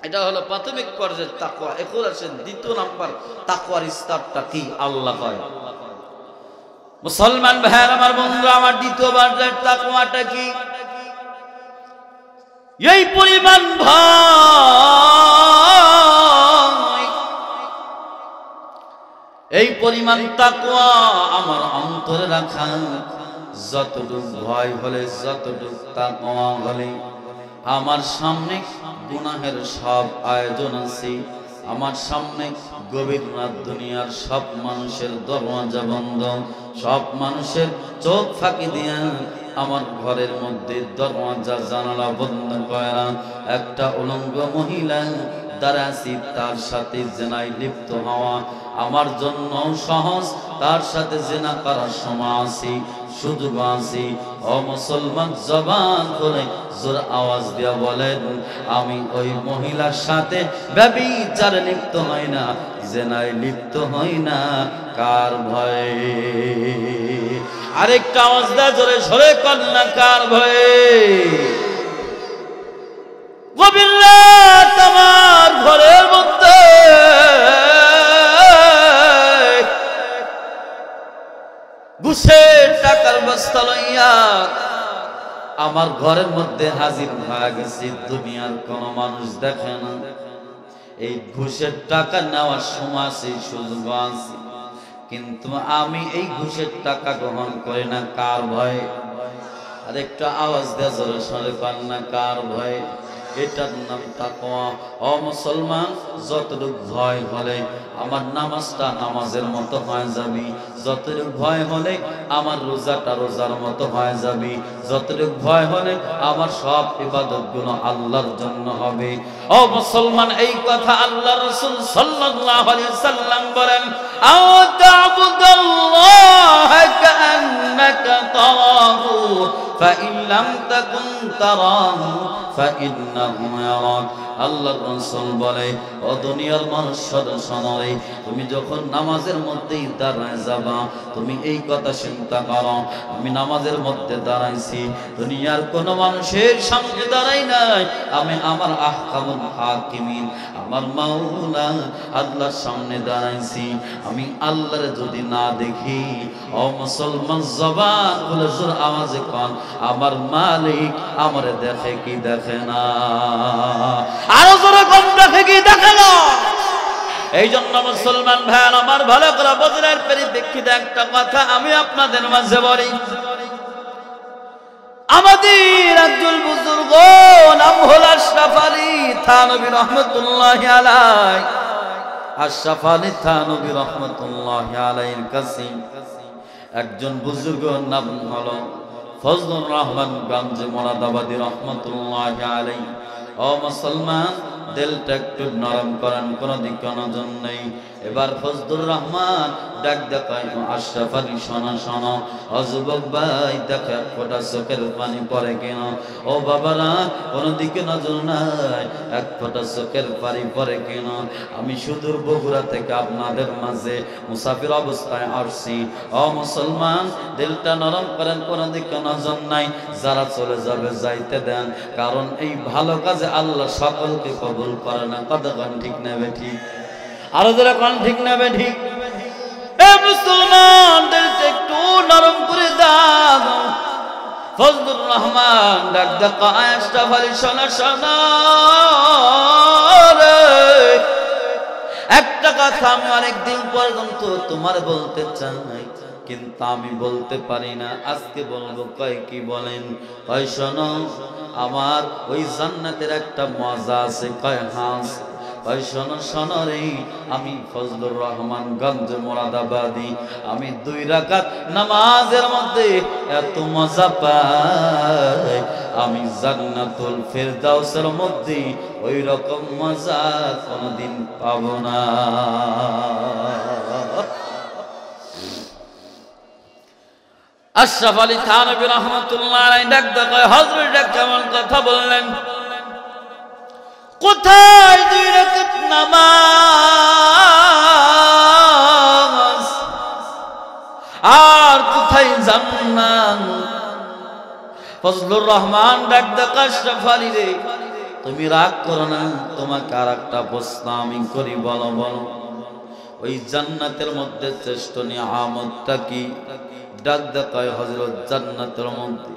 এটা হলো প্রাথমিক পর্যায়ের তাকওয়া। এখন আসেন 2 নম্বর তাকওয়ার স্তরটা কি? আল্লাহ কয়, মুসলমান ভাইরা আমার, বন্ধুরা আমার, 2 পর্যায়ের তাকওয়াটা কি? এই পরিমাণ ভয়, এই পরিমাণ তাকওয়া আমার অন্তরে রাখা। যতটুকু ভয় হলে, যতটুকু তাকওয়া হলে আমার সামনে গুনাহের সব আয়োজন আছে, আমার সামনে গভীর রাত, দুনিয়ার সব মানুষের দরওয়াজা বন্ধ, সব মানুষের চোখ ফাঁকি দিয়া আমার ঘরের মধ্যে দরওয়াজা জানালা বন্ধ করা একটা উলঙ্গ মহিলা দাঁড়াছি, তার সাথে জেনায় লিপ্ত হওয়া আমার জন্য সহজ, তার সাথে জেনা করার সময় আছি, সুযোগ আছি। ও মুসলমান, জবান খুলে জোর আওয়াজ দিয়া বলেন, আমি ওই মহিলার সাথে ব্যভিচারে লিপ্ত হই না, জেনায় লিপ্ত হই না, কার ভয়ে? আরেকটা আওয়াজ দেয় জোরে সরে কন্যা, কার ভয়ে? তোমার ঘরের মধ্যে ঘুষের টাকার বস্তা লইয়া আমার ঘরের মধ্যে হাজির হয়ে গেছি, দুনিয়ার কোন মানুষ দেখে না। এই ঘুষের টাকা নেওয়ার সময় আছে, সুযোগ আছে, কিন্তু আমি এই ঘুষের টাকা গ্রহণ করি না, কার ভয়ে? আর একটা আওয়াজ দেয়া জোরে সরে কন্যা, কার ভয়ে? এটার নাম তাকওয়া। ও মুসলমান, যতটুকু ভয় হলে আমার নামাজটা নামাজের মতো হয়ে যাবে, যতটুকু ভয় হলে আমার রোজাটা রোজার মতো হয়ে যাবে, যতটুকু ভয় হলে আমার সব ইবাদতগুলো আল্লাহর জন্য হবে। ও মুসলমান, এই কথা আল্লাহ রাসূল সাল্লাল্লাহু আলাইহি সাল্লাম বলেন, আও তা'বুদাল্লাহা কাআন্নাকা তারাহু ফাইন লাম তাকুন তারাহু ফাইন্নাহু ইয়ারাক। আল্লাহর রাসূল বলে, ও দুনিয়ার মানুষ শোনো, তুমি যখন নামাজের মধ্যেই দাঁড়ায় যাবা, তুমি এই কথা চিন্তা করো, আমি নামাজের মধ্যে দাঁড়াইছি, দুনিয়ার কোন মানুষের সামনে দাঁড়াই নাই, আমি আমার আহকামুল হাকিমিন, আমার মাওলা আল্লাহর সামনে দাঁড়াইছি। আমি আল্লাহরে যদি না দেখি, ও মুসলমান, জবান খুলে জোর আওয়াজে কোন, আমার মালিক আমারে দেখে কি দেখে না? আরো জোরে কোন, দেখে কি দেখে না? এই জন্য মুসলমান ভাই আমার, ভালো করে বজরের পরিপ্রেক্ষিতে একটা কথা আমি আপনাদের মাঝে বলি। আমাদের একজন বুজুর্গ নাম হল আশরাফ আলী থানভী রহমতুল্লাহি আলাইহি। আশরাফ আলী থানভী রহমতুল্লাহি আলাইহির কাছে একজন বুজুর্গ নাম হলো ফজলুর রহমান গঞ্জ মোরাদাবাদী রহমতুল্লাহি আলাইহি। ও মুসলমান, দিলটা একটু নরম করেন, কোনো দিক নজর নেই। এবার ফজলুর রহমান ডাক দেখায়, আশরাফ আলী শোনো শোনো, ও যুবক ভাই, দেখো এক ফোঁটা চোখের পানি পড়ে কেন? ও বাবারা, কোনো দিকে নজর নাই, এক ফোঁটা চোখের পানি পড়ে কেন? আমি সুদূর বগুড়া থেকে আপনাদের মাঝে মুসাফির অবস্থায় আসছি। ও মুসলমান, দিলটা নরম করেন, কোনো দিকে নজর নাই, যারা চলে যাবে যাইতে দেন, কারণ এই ভালো কাজে আল্লাহ সকলকে কবুল করে না। কতক্ষণ ঠিক নেবে ঠিক? আরো যারা কোন ঠিক নেবে ঠিক? এ মুসলমান, দিলটা একটু নরম করে দাও। ফজলুর রহমান ডাক দেখা, আশরাফ আলী শোনা শোনা, একটা কথা আমি অনেকদিন পর্যন্ত তোমার বলতে চাই, কিন্তু আমি বলতে পারি না, আজকে বলবো। কয় কি বলেন? কয় শোনো, আমার ওই জান্নাতের একটা মজা আছে। কয় হাস। কয় শোনো শোনো রে, আমি ফজলুর রহমান গঞ্জ মোরাদাবাদী, আমি 2 রাকাত নামাজের মধ্যে এত মজা পাই, আমি জান্নাতুল ফেরদাউসের মধ্যে ওই রকম মজা কোনদিন পাবো না। আশরাফ আলী থানভী রহমাতুল্লাহ আলাইহি ডাক দেয়, হযরত ডাক কেমন কথা বললেন? কোথায় 2 রাকাত নামাজ আর কোথায় জান্নাত? ফজলুর রহমান ডাক দেয়, আশরাফ আলী রে, তুমি রাগ করো না, তোমাকে আর একটা প্রশ্ন আমি করি, বলো বলো, ওই জান্নাতের মধ্যে শ্রেষ্ঠ নিয়ামতটা কি? ডাক দেয় হযরত জান্নাতের মধ্যে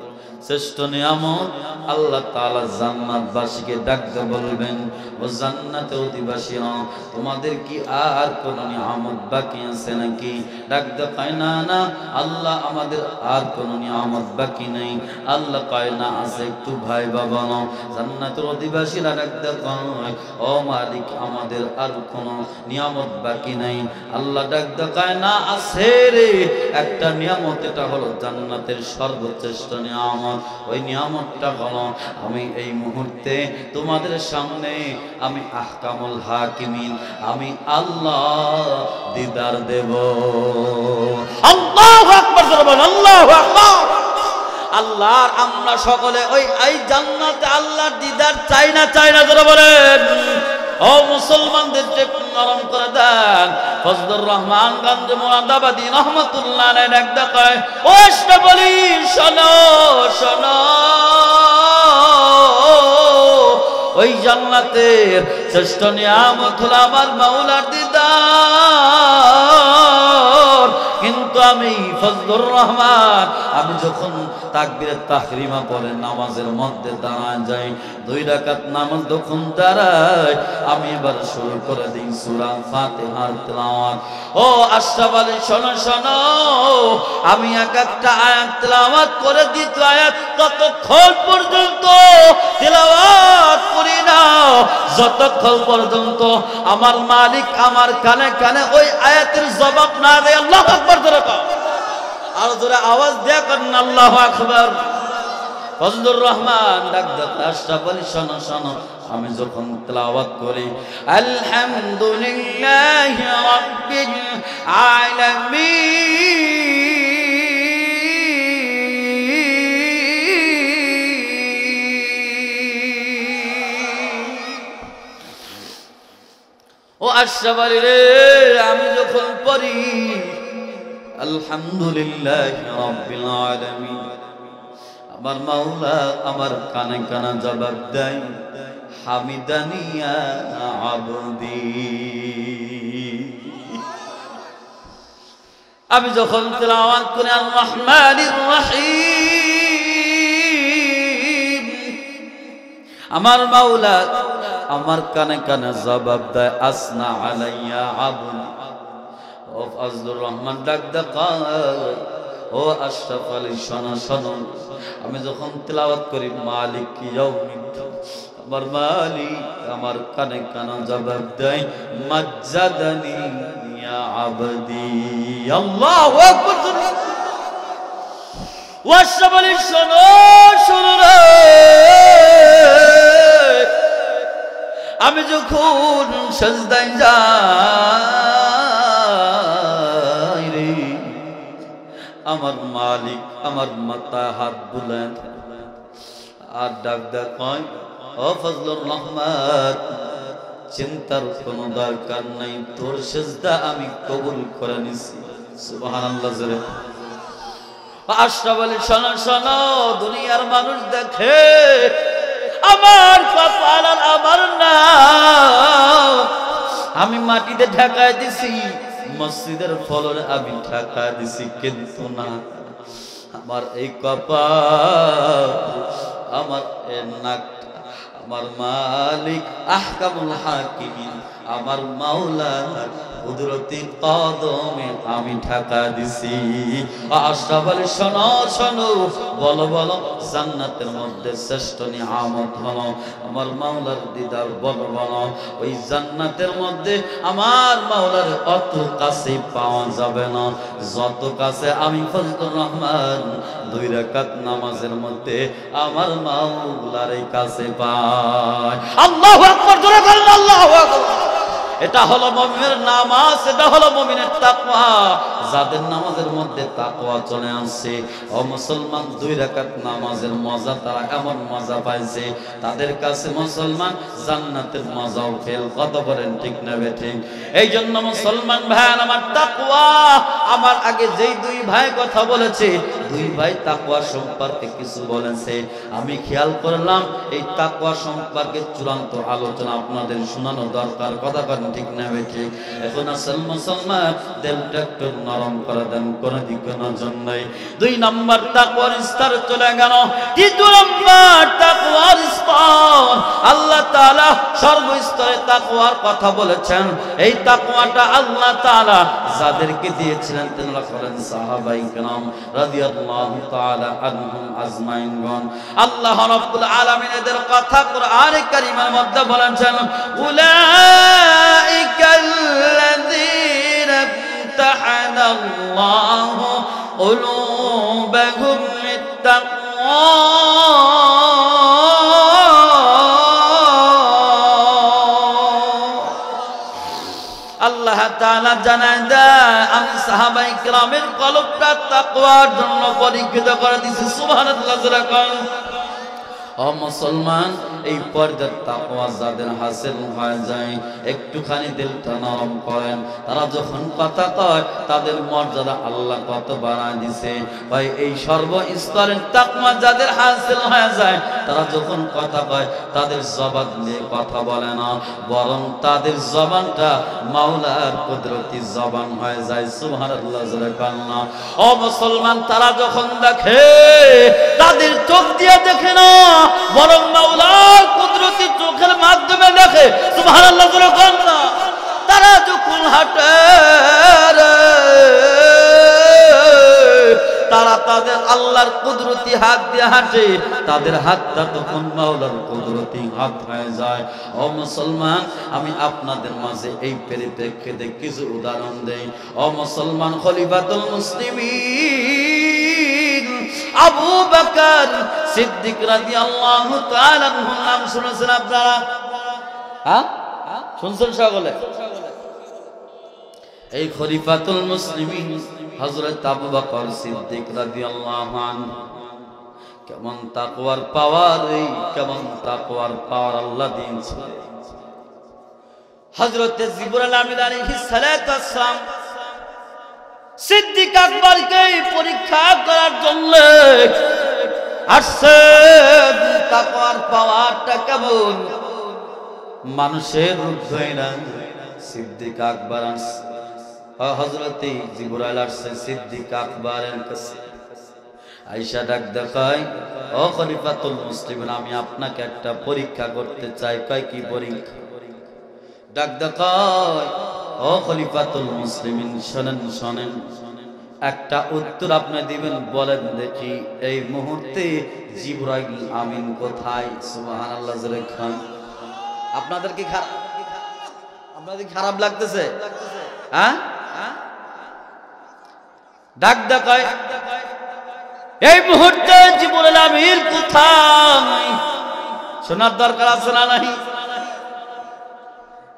শ্রেষ্ঠ নিয়ামত আল্লাহ তাআলা জান্নাতবাসীকে ডাকতে বলবেন, ও জান্নাতের অধিবাসীরা তোমাদের কি আর কোন নিয়ামত বাকি আছে নাকি? ডাকতে কয় না না আল্লাহ আমাদের আর কোন নিয়ামত বাকি নেই। আল্লাহ কয় না আছে, একটু ভাই বাবা না। জান্নাতের অধিবাসীরা ডাকতে কয়, ও মালিক আমাদের আর কোন নিয়ামত বাকি নেই। আল্লাহ ডাকতে কয় না আছে রে, একটা নিয়ামত, এটা হলো জান্নাতের সর্বশ্রেষ্ঠ নিয়ামত। ওই নিয়ামতটা হলো আমি এই মুহূর্তে তোমাদের সামনে আমি আহকামুল হাকিমিন, আমি আল্লাহ দিদার দেব। আল্লাহু আকবার, আল্লাহু আকবার। আল্লাহর আমরা সকলে ওই এই জান্নাতে আল্লাহর দিদার চাই না চাই না জোরে বলেন। ও মুসলমানদের একটু নরম করে দেন। ফজলুর রহমান গঞ্জ মুরাদাবাদী রহমাতুল্লাহ আলাইহি ডাক দেয়, ও বলি শোনো শোনো, ওই জান্নাতের শ্রেষ্ঠ নিয়ামত হলো আমার মাওলার দিদার। কিন্তু আমি ফজলুর রহমান আমি যখন তাকবীরের তাহরিমা পড়ে নামাজের মধ্যে দাঁড়ায় যাই, 2 রাকাত নামাজ যখন দাঁড়াই, আমি এবার শুরু করে দিই সূরা ফাতিহার তেলাওয়াত। ও আশরাফ আলী শোনো শোনো, আমি এক একটা আয়াত তেলাওয়াত করে দিত, আয়াত ততক্ষণ পর্যন্ত তেলাওয়াত করি না যতক্ষণ পর্যন্ত আমার মালিক আমার কানে কানে ওই আয়াতের জবাব না দেয়। আল্লাহু আকবার জোরে কর, আর জোরে আওয়াজ দিয়ে করেন আল্লাহু আকবার। ফজলুর রহমান ডাক দেয়, আশরাফ আলী শোনো শোনো, আমি যখন তেলাওয়াত করি আলহামদুলিল্লাহি রাব্বিল আলামিন, ও আশরাফ আলী রে, আমি যখন পড়ি আলহামদুলিল্লাহি রাব্বিল আলামিন, আমার মাওলা আমার কানে কানে জবাব দেয়, হামিদানি ইয়া আবদি। আমি যখন তেলাওয়াত করি আর রহমানির রহিম, আমার মাওলা আমার কানে কানে জবাব দেয়, আসনা আলাইয়া আবদি। ও ফজলুর রহমান ডাক দেয়, ও আশরাফ আলী শোনো শোনো, আমি যখন তেলাওয়াত করি মালিক ইয়াউমিদ্দিন, আমার মালিক আমার কানে কানে জবাব দেয়, মাজ্জাদানি ইয়া আবদি। আল্লাহু আকবার। ও আশরাফ আলী শোনো শোনো রে, আমি যখন সিজদায় যাই রে, আমার মালিক আমার মাথায় হাত বুলায় আর ডাক দেয়, কয় ও ফজলুর রহমান চিন্তার কোনো দরকার নাই, তোর সিজদা আমি কবুল করে নিছি। সুবহানাল্লাহ জোরে। আশরাফ আলী শোনো শোনো, দুনিয়ার মানুষ দেখে আমার কপাল আর আমার নাম আমি মাটিতে ঢাকায় দিছি, মসজিদের ফলরে আমি ঢাকায় দিছি, কিন্তু না আমার এই কপাল আমার এই নাকটা আমার মালিক আহকামুল হাকিমিন আমার মাওলার কুদরতি কদমে আমি ঢাকা দিছি। আশরাফ আলী শোনো শোনো, বলো বলো জান্নাতের মধ্যে শ্রেষ্ঠ নিয়ামত হলো আমার মাওলার দিদার। বলো বলো ওই জান্নাতের মধ্যে আমার মাওলার অত কাছে পাওয়া যাবে না যত কাছে আমি ফজলুর রহমান 2 রাকাত নামাজের মধ্যে আমার মাওলার কাছে পাই। আল্লাহু আকবার জোরে বলেন আল্লাহু আকবার। এটা হলো মুমিনের নামাজ, এটা হলো মুমিনের তাকওয়া। যাদের নামাজের মধ্যে তাকওয়া চলে আসছে, ও মুসলমান 2 রাকাত নামাজের মজা তারা এমন মজা পাইছে, তাদের কাছে মুসলমান জান্নাতের মজাও ফেল। কত বলেন ঠিক না বেঠিক? এই জন্য মুসলমান ভাই আমার তাকওয়া, আমার আগে যেই 2 ভাই কথা বলেছে দুই ভাই তাকওয়া সম্পর্কে কিছু বলেছে, আমি খেয়াল করলাম এই তাকওয়া সম্পর্কে চূড়ান্ত আলোচনা আপনাদের শোনানো দরকার। কথা বলেন ঠিক না ঠিক? এখন আসল মুসলমান দিলটা একটু নরম করে দেন, কোনো দিকে নজর নাই। দুই নম্বর তাকওয়ার স্তর চলে গেল। তৃতীয় নম্বর তাকওয়ার স্তর, আল্লাহ তাআলা সর্বস্তরে তাকওয়ার কথা বলেছেন। এই তাকওয়াটা আল্লাহ তাআলা যাদেরকে দিয়েছিলেন তারা হলেন সাহাবায়ে কেরাম রাদিয়াল্লাহু তাআলা আনহুম আজমাইনগণ। আল্লাহ রাব্বুল আলামিন এদের কথা কোরআনে কারীমের মধ্যে বলেছেন, উলাইকাল্লাযীনা ইমতাহানাল্লাহু কুলুবাহুম লিত্তাকওয়া আল্লাহ তাআলা জানায় দেয় আমি সাহাবায়ে কেরামের কলবটা তাকওয়ার জন্য পরীক্ষিত করে দিয়েছি। সুবহানাল্লাহ। ও মুসলমান, এই পর্যায়ে তাকওয়া যাদের হাসিল হয়ে যায়, একটুখানি দিলটা নরম করেন, তারা যখন কথা কয় তাদের মর্যাদা আল্লাহ কত বাড়ায় দিছে। ভাই এই সর্বস্তরের তাকওয়া যাদের হাসিল হয়ে যায়, তারা যখন কথা কয় তাদের জবান দিয়ে কথা বলে না, বরং তাদের জবানটা মাওলার কুদরতি জবান হয়ে যায়। সুবহানাল্লাহ। ও মুসলমান, তারা যখন দেখে তাদের চোখ দিয়ে দেখে না, বরং মাওলার কুদরতি চোখের মাধ্যমে দেখে। সুবহানাল্লাহ। তারা যখন হাঁটে তারা তাদের আল্লাহর কুদরতি হাত দিয়ে হাঁটে, তাদের হাতটা তখন মাওলার কুদরতি হাত হয়ে যায়। ও মুসলমান, আমি আপনাদের মাঝে এই পরিপ্রেক্ষিতে কিছু উদাহরণ দেই। ও মুসলমান, খলিফাতুল মুসলিমিন আবু বকর সিদ্দিক রাদিয়াল্লাহু তাআলা আনহুর নাম শুনেছেন আপনারা? হ্যাঁ, শুনছেন সকলে? এই খলিফাতুল মুসলিমিন হযরত আবু বকর সিদ্দিক রাদিয়াল্লাহু আনহু কেমন তাকওয়ার পাওয়ার, এই কেমন তাকওয়ার পাওয়ার আল্লাহ দিয়েছে। হযরত জিবরাইল আমিন আলাইহিস সালাতু ওয়াস সালাম সিদ্দিক আকবরকে পরীক্ষা করার জন্য আসছে। তাকওয়ার পাওয়ারটা কেমন, মানুষের রূপ ধরে না। সিদ্দিক আকবর হযরত জিবরাইল আসছে সিদ্দিক আকবরের কাছে। আয়েশা ডাক দেখায়, ও খলিফাতুল মুসলিমিন, আমি আপনাকে একটা পরীক্ষা করতে চাই। কয় কি পরীক্ষা? ডাক দেখায়, ও খলিফাতুল মুসলিমিন, শোনেন শোনেন, একটা উত্তর আপনি দিবেন, বলেন দেখি এই মুহূর্তে জিবরাইল আমিন কোথায়? সুবহানাল্লাহ। আপনাদের কি খারাপ লাগতেছে? হ্যাঁ, ডাক দেখায়, এই মুহূর্তে জিবরাইল আমিন কোথায়? শোনার দরকার আছে না নাই?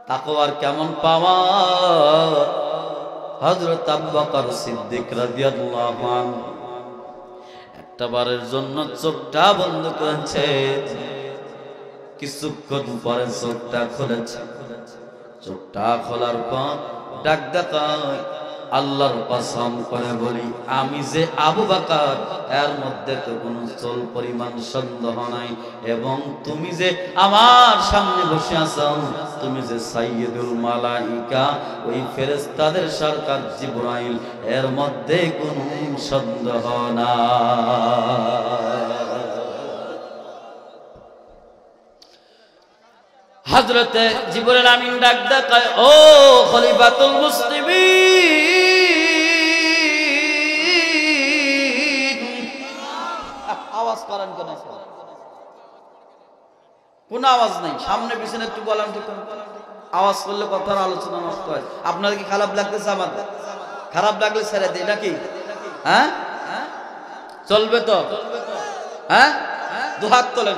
তাকওয়ার কেমন পাওয়ার। হযরত আবু বকর সিদ্দিক রাদিয়াল্লাহু আনহু একটাবারের জন্য চোখটা বন্ধ করেছে, কিছুক্ষণ পরে চোখটা খুলেছে। চোখটা খোলার পর ডাক দেখায়, আল্লাহর কসম করে বলি, আমি যে আবু বকর, এর মধ্যে তো কোনো চুল পরিমাণ সন্দেহ নাই, এবং তুমি যে আমার সামনে বসে আছো, তুমি যে সাইয়্যিদুল মালাইকা, ওই ফেরেশতাদের সরকার জিবরাইল, এর মধ্যে কোনো সন্দেহ নাই। হযরতে জিবরাইল আমিন ডাক দেখায়, ও খলিফাতুল মুসলিমিন, আওয়াজ করেন কেন? কোন আওয়াজ নেই, সামনে পিছনে একটু বলেন, ঠিক আওয়াজ করলে কথার আলোচনা নষ্ট হয়। আপনার কি খারাপ লাগতেছে? আমার খারাপ লাগলে ছেড়ে দিই নাকি? হ্যাঁ, চলবে তো? হ্যাঁ, দুহাত তোলেন,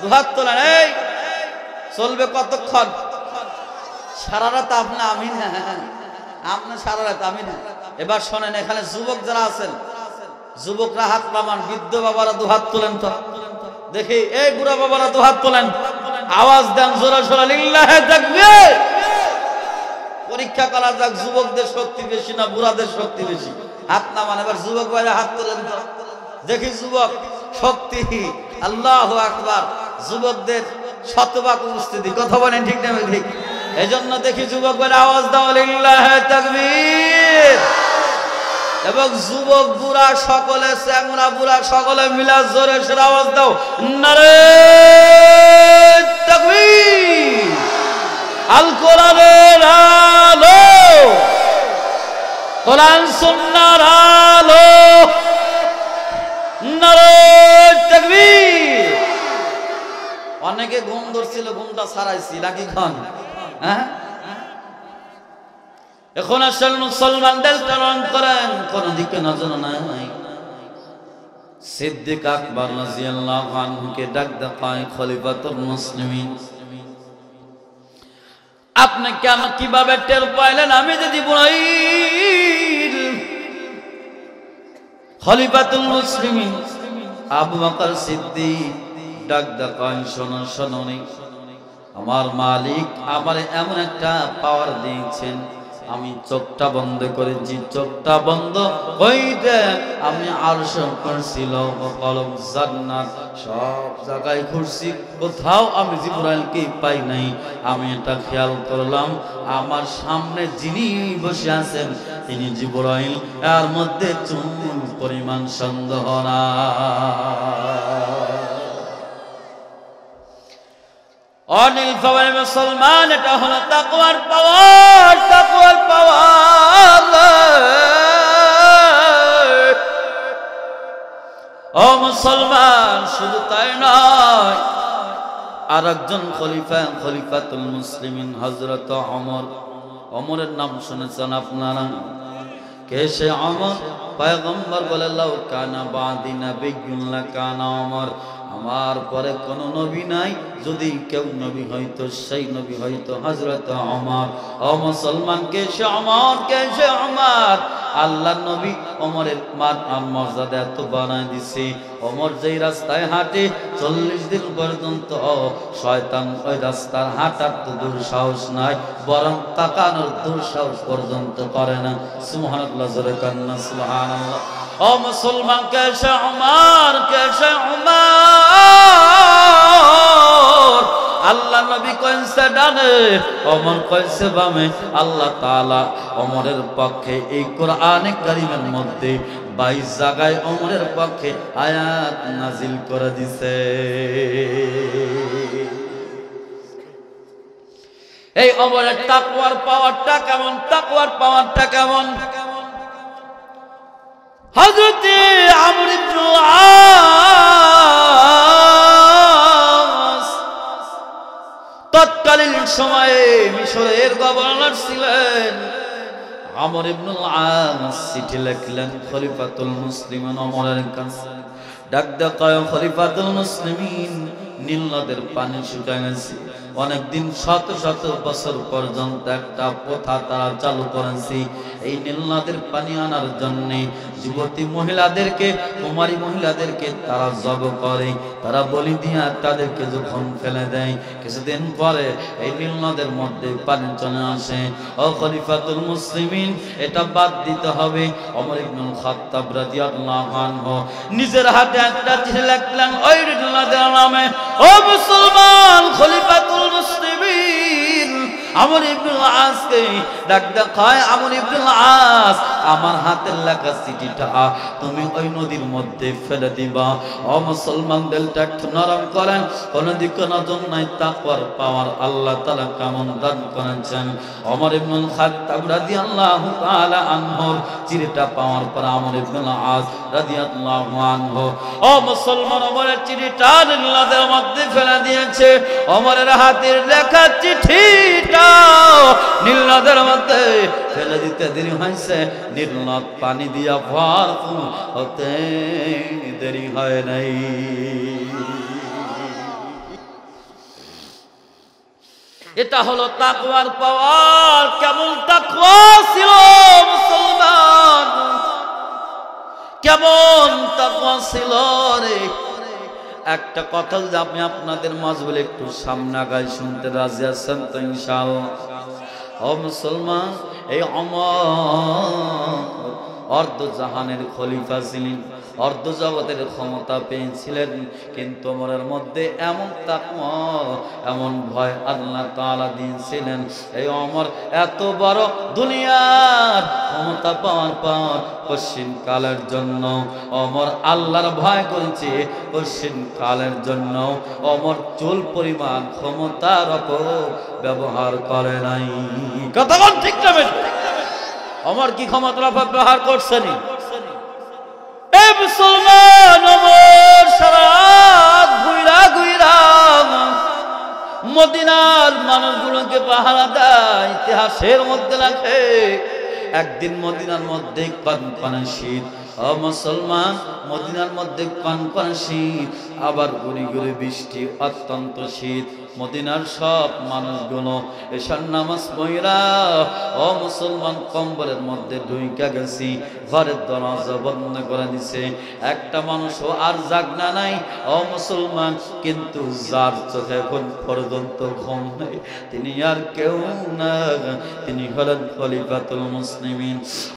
দুহাত তোলেন। এই চলবে কতক্ষণ? সারা রাত আপনি আমি না, আপনি সারা রাত আমি না। এবার শোনেন, এখানে যুবক যারা আছেন, যুবকরা হাত নামান, বৃদ্ধ বাবারা দুহাত তোলেন তো দেখি। এই বুড়া বাবারা দুহাত তোলেন, আওয়াজ দেন জোরে সোরে, লিল্লাহি তাকবীর। পরীক্ষা করা যাক যুবকদের শক্তি বেশি না বুড়াদের শক্তি বেশি। হাত নামান। এবার যুবক ভাইরা হাত তোলেন তো দেখি। যুবক শক্তি, আল্লাহু আকবার। যুবকদের শতভাগ উপস্থিতি, কথা বলেন ঠিক না ঠিক? এই জন্য দেখি যুবক ভাইরা আওয়াজ দাও লিল্লাহি তাকবীর। এবং যুবক বুড়া সকলে, চ্যাংড়া বুড়া সকলে মিলা জোরে সোরে আওয়াজ দাও নারে তাকবীর। আল কোরআনের আলো, কোরআন সুন্নাহর আলো, নারে তাকবীর। অনেকে ঘুম ধরছিল, ঘুমটা ছাড়াইছি নাকি খান? হ্যাঁ, এখন আসল মুসলমানদের চরণ করেন, কোন দিকে নজর নাই। সিদ্দিক আকবর রাদিয়াল্লাহু আনহুকে ডাক দেয় খলিফাতুল মুসলিমিন। আপনি কেন কিভাবে টের পাইলেন আমি যদি বুড়াইল? খলিফাতুল মুসলিমিন আবু বকর সিদ্দিক ডাক দেয়, শোনো শোনো, আমার মালিক আমার এমন একটা পাওয়ার দিয়েছেন, আমি চোখটা বন্ধ করেছি, চোখটা বন্ধ হইতে আমি আরশ কুরসি লৌহ কলম জান্নাত সব জায়গায় ঘুরছি, কোথাও আমি জিবরাইলকে পাই নাই। আমি এটা খেয়াল করলাম, আমার সামনে যিনি বসে আছেন তিনি জিবরাইল, এর মধ্যে চুল পরিমাণ সন্দেহ না। অনিল ফাওয়ার মুসলমান, এটা হলো তাকওয়ার পাওয়ার, তাকওয়ার পাওয়ার। ও মুসলমান, শুধু তাই নয়, আর একজন খলিফা, খলিফাতুল মুসলিমিন হযরত ওমর। ওমরের নাম শুনেছেন আপনারা? কে সে ওমর? পয়গম্বর বলে লাউ কানা বাদি নাবিয়্যুন লাকানা ওমর, আমার পরে কোন নবী নাই, যদি কেউ নবী হইতো সেই নবী হইতো হযরত ওমর। ও মুসলমান, কে সে ওমর? কে সে ওমর? আল্লাহ নবী ওমরের মান মর্যাদা এত বানায় দিছে, ওমর যেই রাস্তায় হাঁটে 40 দিন পর্যন্ত শয়তান ওই রাস্তার হাঁটার তো দুঃসাহস নাই, বরং তাকানোর দুঃসাহস পর্যন্ত করে না। সুবহানাল্লাহ, জোরে কান্না সুবহানাল্লাহ। ও মুসলমান, কে সে ওমর? কে সে ওমর? আল্লাহ নবী কইছে ডানে, ওমর কইছে বামে। আল্লাহ তাআলা ওমরের পক্ষে এই কোরআনে কারীমের মধ্যে 22 জায়গায় ওমরের পক্ষে আয়াত নাজিল করে দিছে। এই ওমরের তাকওয়ার পাওয়ারটা কেমন? তাকওয়ার পাওয়ারটা কেমন? হযরত আমর ইবনে আস তৎকালীন সময়ে মিশরের গভর্নর ছিলেন। আমর ইবনে আস চিঠি লিখলেন খলিফাতুল মুসলিমিন ওমরের কাছে। ডাক দেয়, খলিফাতুল মুসলিমিন, নীল নদের পানি শুকিয়ে গেছে, অনেকদিন শত শত বছর পর্যন্ত একটা প্রথা তারা চালু করেছে। এই নীল নদের পানি আনার জন্য যুবতী মহিলাদেরকে, কুমারী মহিলাদেরকে তারা জব করে, তারা বলি দিয়া তাদেরকে যখন ফেলে দেয়, কিছুদিন পরে এই নীল নদের মধ্যে পানি চলে আসে। ও খলিফাতুল মুসলিমিন, এটা বাদ দিতে হবে। ওমর ইবনুল খাত্তাব রাদিয়াল্লাহু আনহু নিজের হাতে একটা চিঠি লিখলেন ওই নীল নদের নামে। ও মুসলমান, খলিফাতুল মুসলিমিন আমর ইবনুল আসকে ডাক দেয়, আমর ইবনুল আস, আমার হাতের লেখা চিঠিটা তুমি ওই নদীর মধ্যে ফেলে দিবা। ও মুসলমান, দিলটা একটু নরম করেন, কোন দিকে নজর নাই। তাকওয়ার পাওয়ার আল্লাহ তাআলা কেমন দান করেছেন। ওমর ইবনুল খাত্তাব রাদিয়াল্লাহু তাআলা আনহুর চিঠিটা পাওয়ার পর আমর ইবনুল আস রাদিয়াল্লাহু আনহু, ও মুসলমান, ওমরের চিঠিটা নীলনদের মধ্যে ফেলে দিয়েছে। ওমরের হাতের লেখা চিঠিটা নীলনদের মধ্যে ফেলে দিতে দেরি হয়েছে, নীলনদ পানি দিয়া ভরপুর হতে দেরি হয় নাই। এটা হলো তাকওয়ার পাওয়ার। কেমন তাকওয়া ছিল মুসলমান, কেমন তাকওয়া ছিল রে। একটা কথা যদি আমি আপনাদের মাঝে একটু সামনে আগায় শুনতে রাজি আছেন তো ইনশাআল্লাহ? ও মুসলমান, এই অর্ধ জাহানের খলিফা ছিলেন, অর্ধ জগতের ক্ষমতা পেয়েছিলেন, কিন্তু মনের মধ্যে এমন তাকওয়া, এমন ভয় আল্লাহ তাআলা দিয়েছিলেন। এই ওমর এত বড় দুনিয়ার ক্ষমতা পাওয়ার পর পশ্চিম কালের জন্য ওমর আল্লাহর ভয় করেছে, পশ্চিম কালের জন্য ওমর চুল পরিমাণ ক্ষমতার ব্যবহার করে নাই। কথা বল ঠিক না? ওমর কি ক্ষমতার ব্যবহার করছেন? এ মুসলমান, ওমর সারা ঘুইরা ঘুইরা মদিনার মানুষগুলোকে পাহারা দেয়, ইতিহাসের মধ্যে রাখে। একদিন মদিনার মধ্যে কনকনে শীত, ও মুসলমান, মদিনার মধ্যে কনকনে শীত, আবার গুড়ি গুড়ি বৃষ্টি, অত্যন্ত শীত। মদিনার সব মানুষগুলো এশার নামাজ পড়া, ও মুসলমান, কম্বলের মধ্যে ঢুইকা গেছি, ঘরের দরজা বন্ধ করে দিছে। একটা মানুষও আর জাগনা নাই, ও মুসলমান, কিন্তু যার চোখে এখন পর্যন্ত ঘুম নেই তিনি আর কেউ না, তিনি হলেন খলিফাতুল মুসলিমিন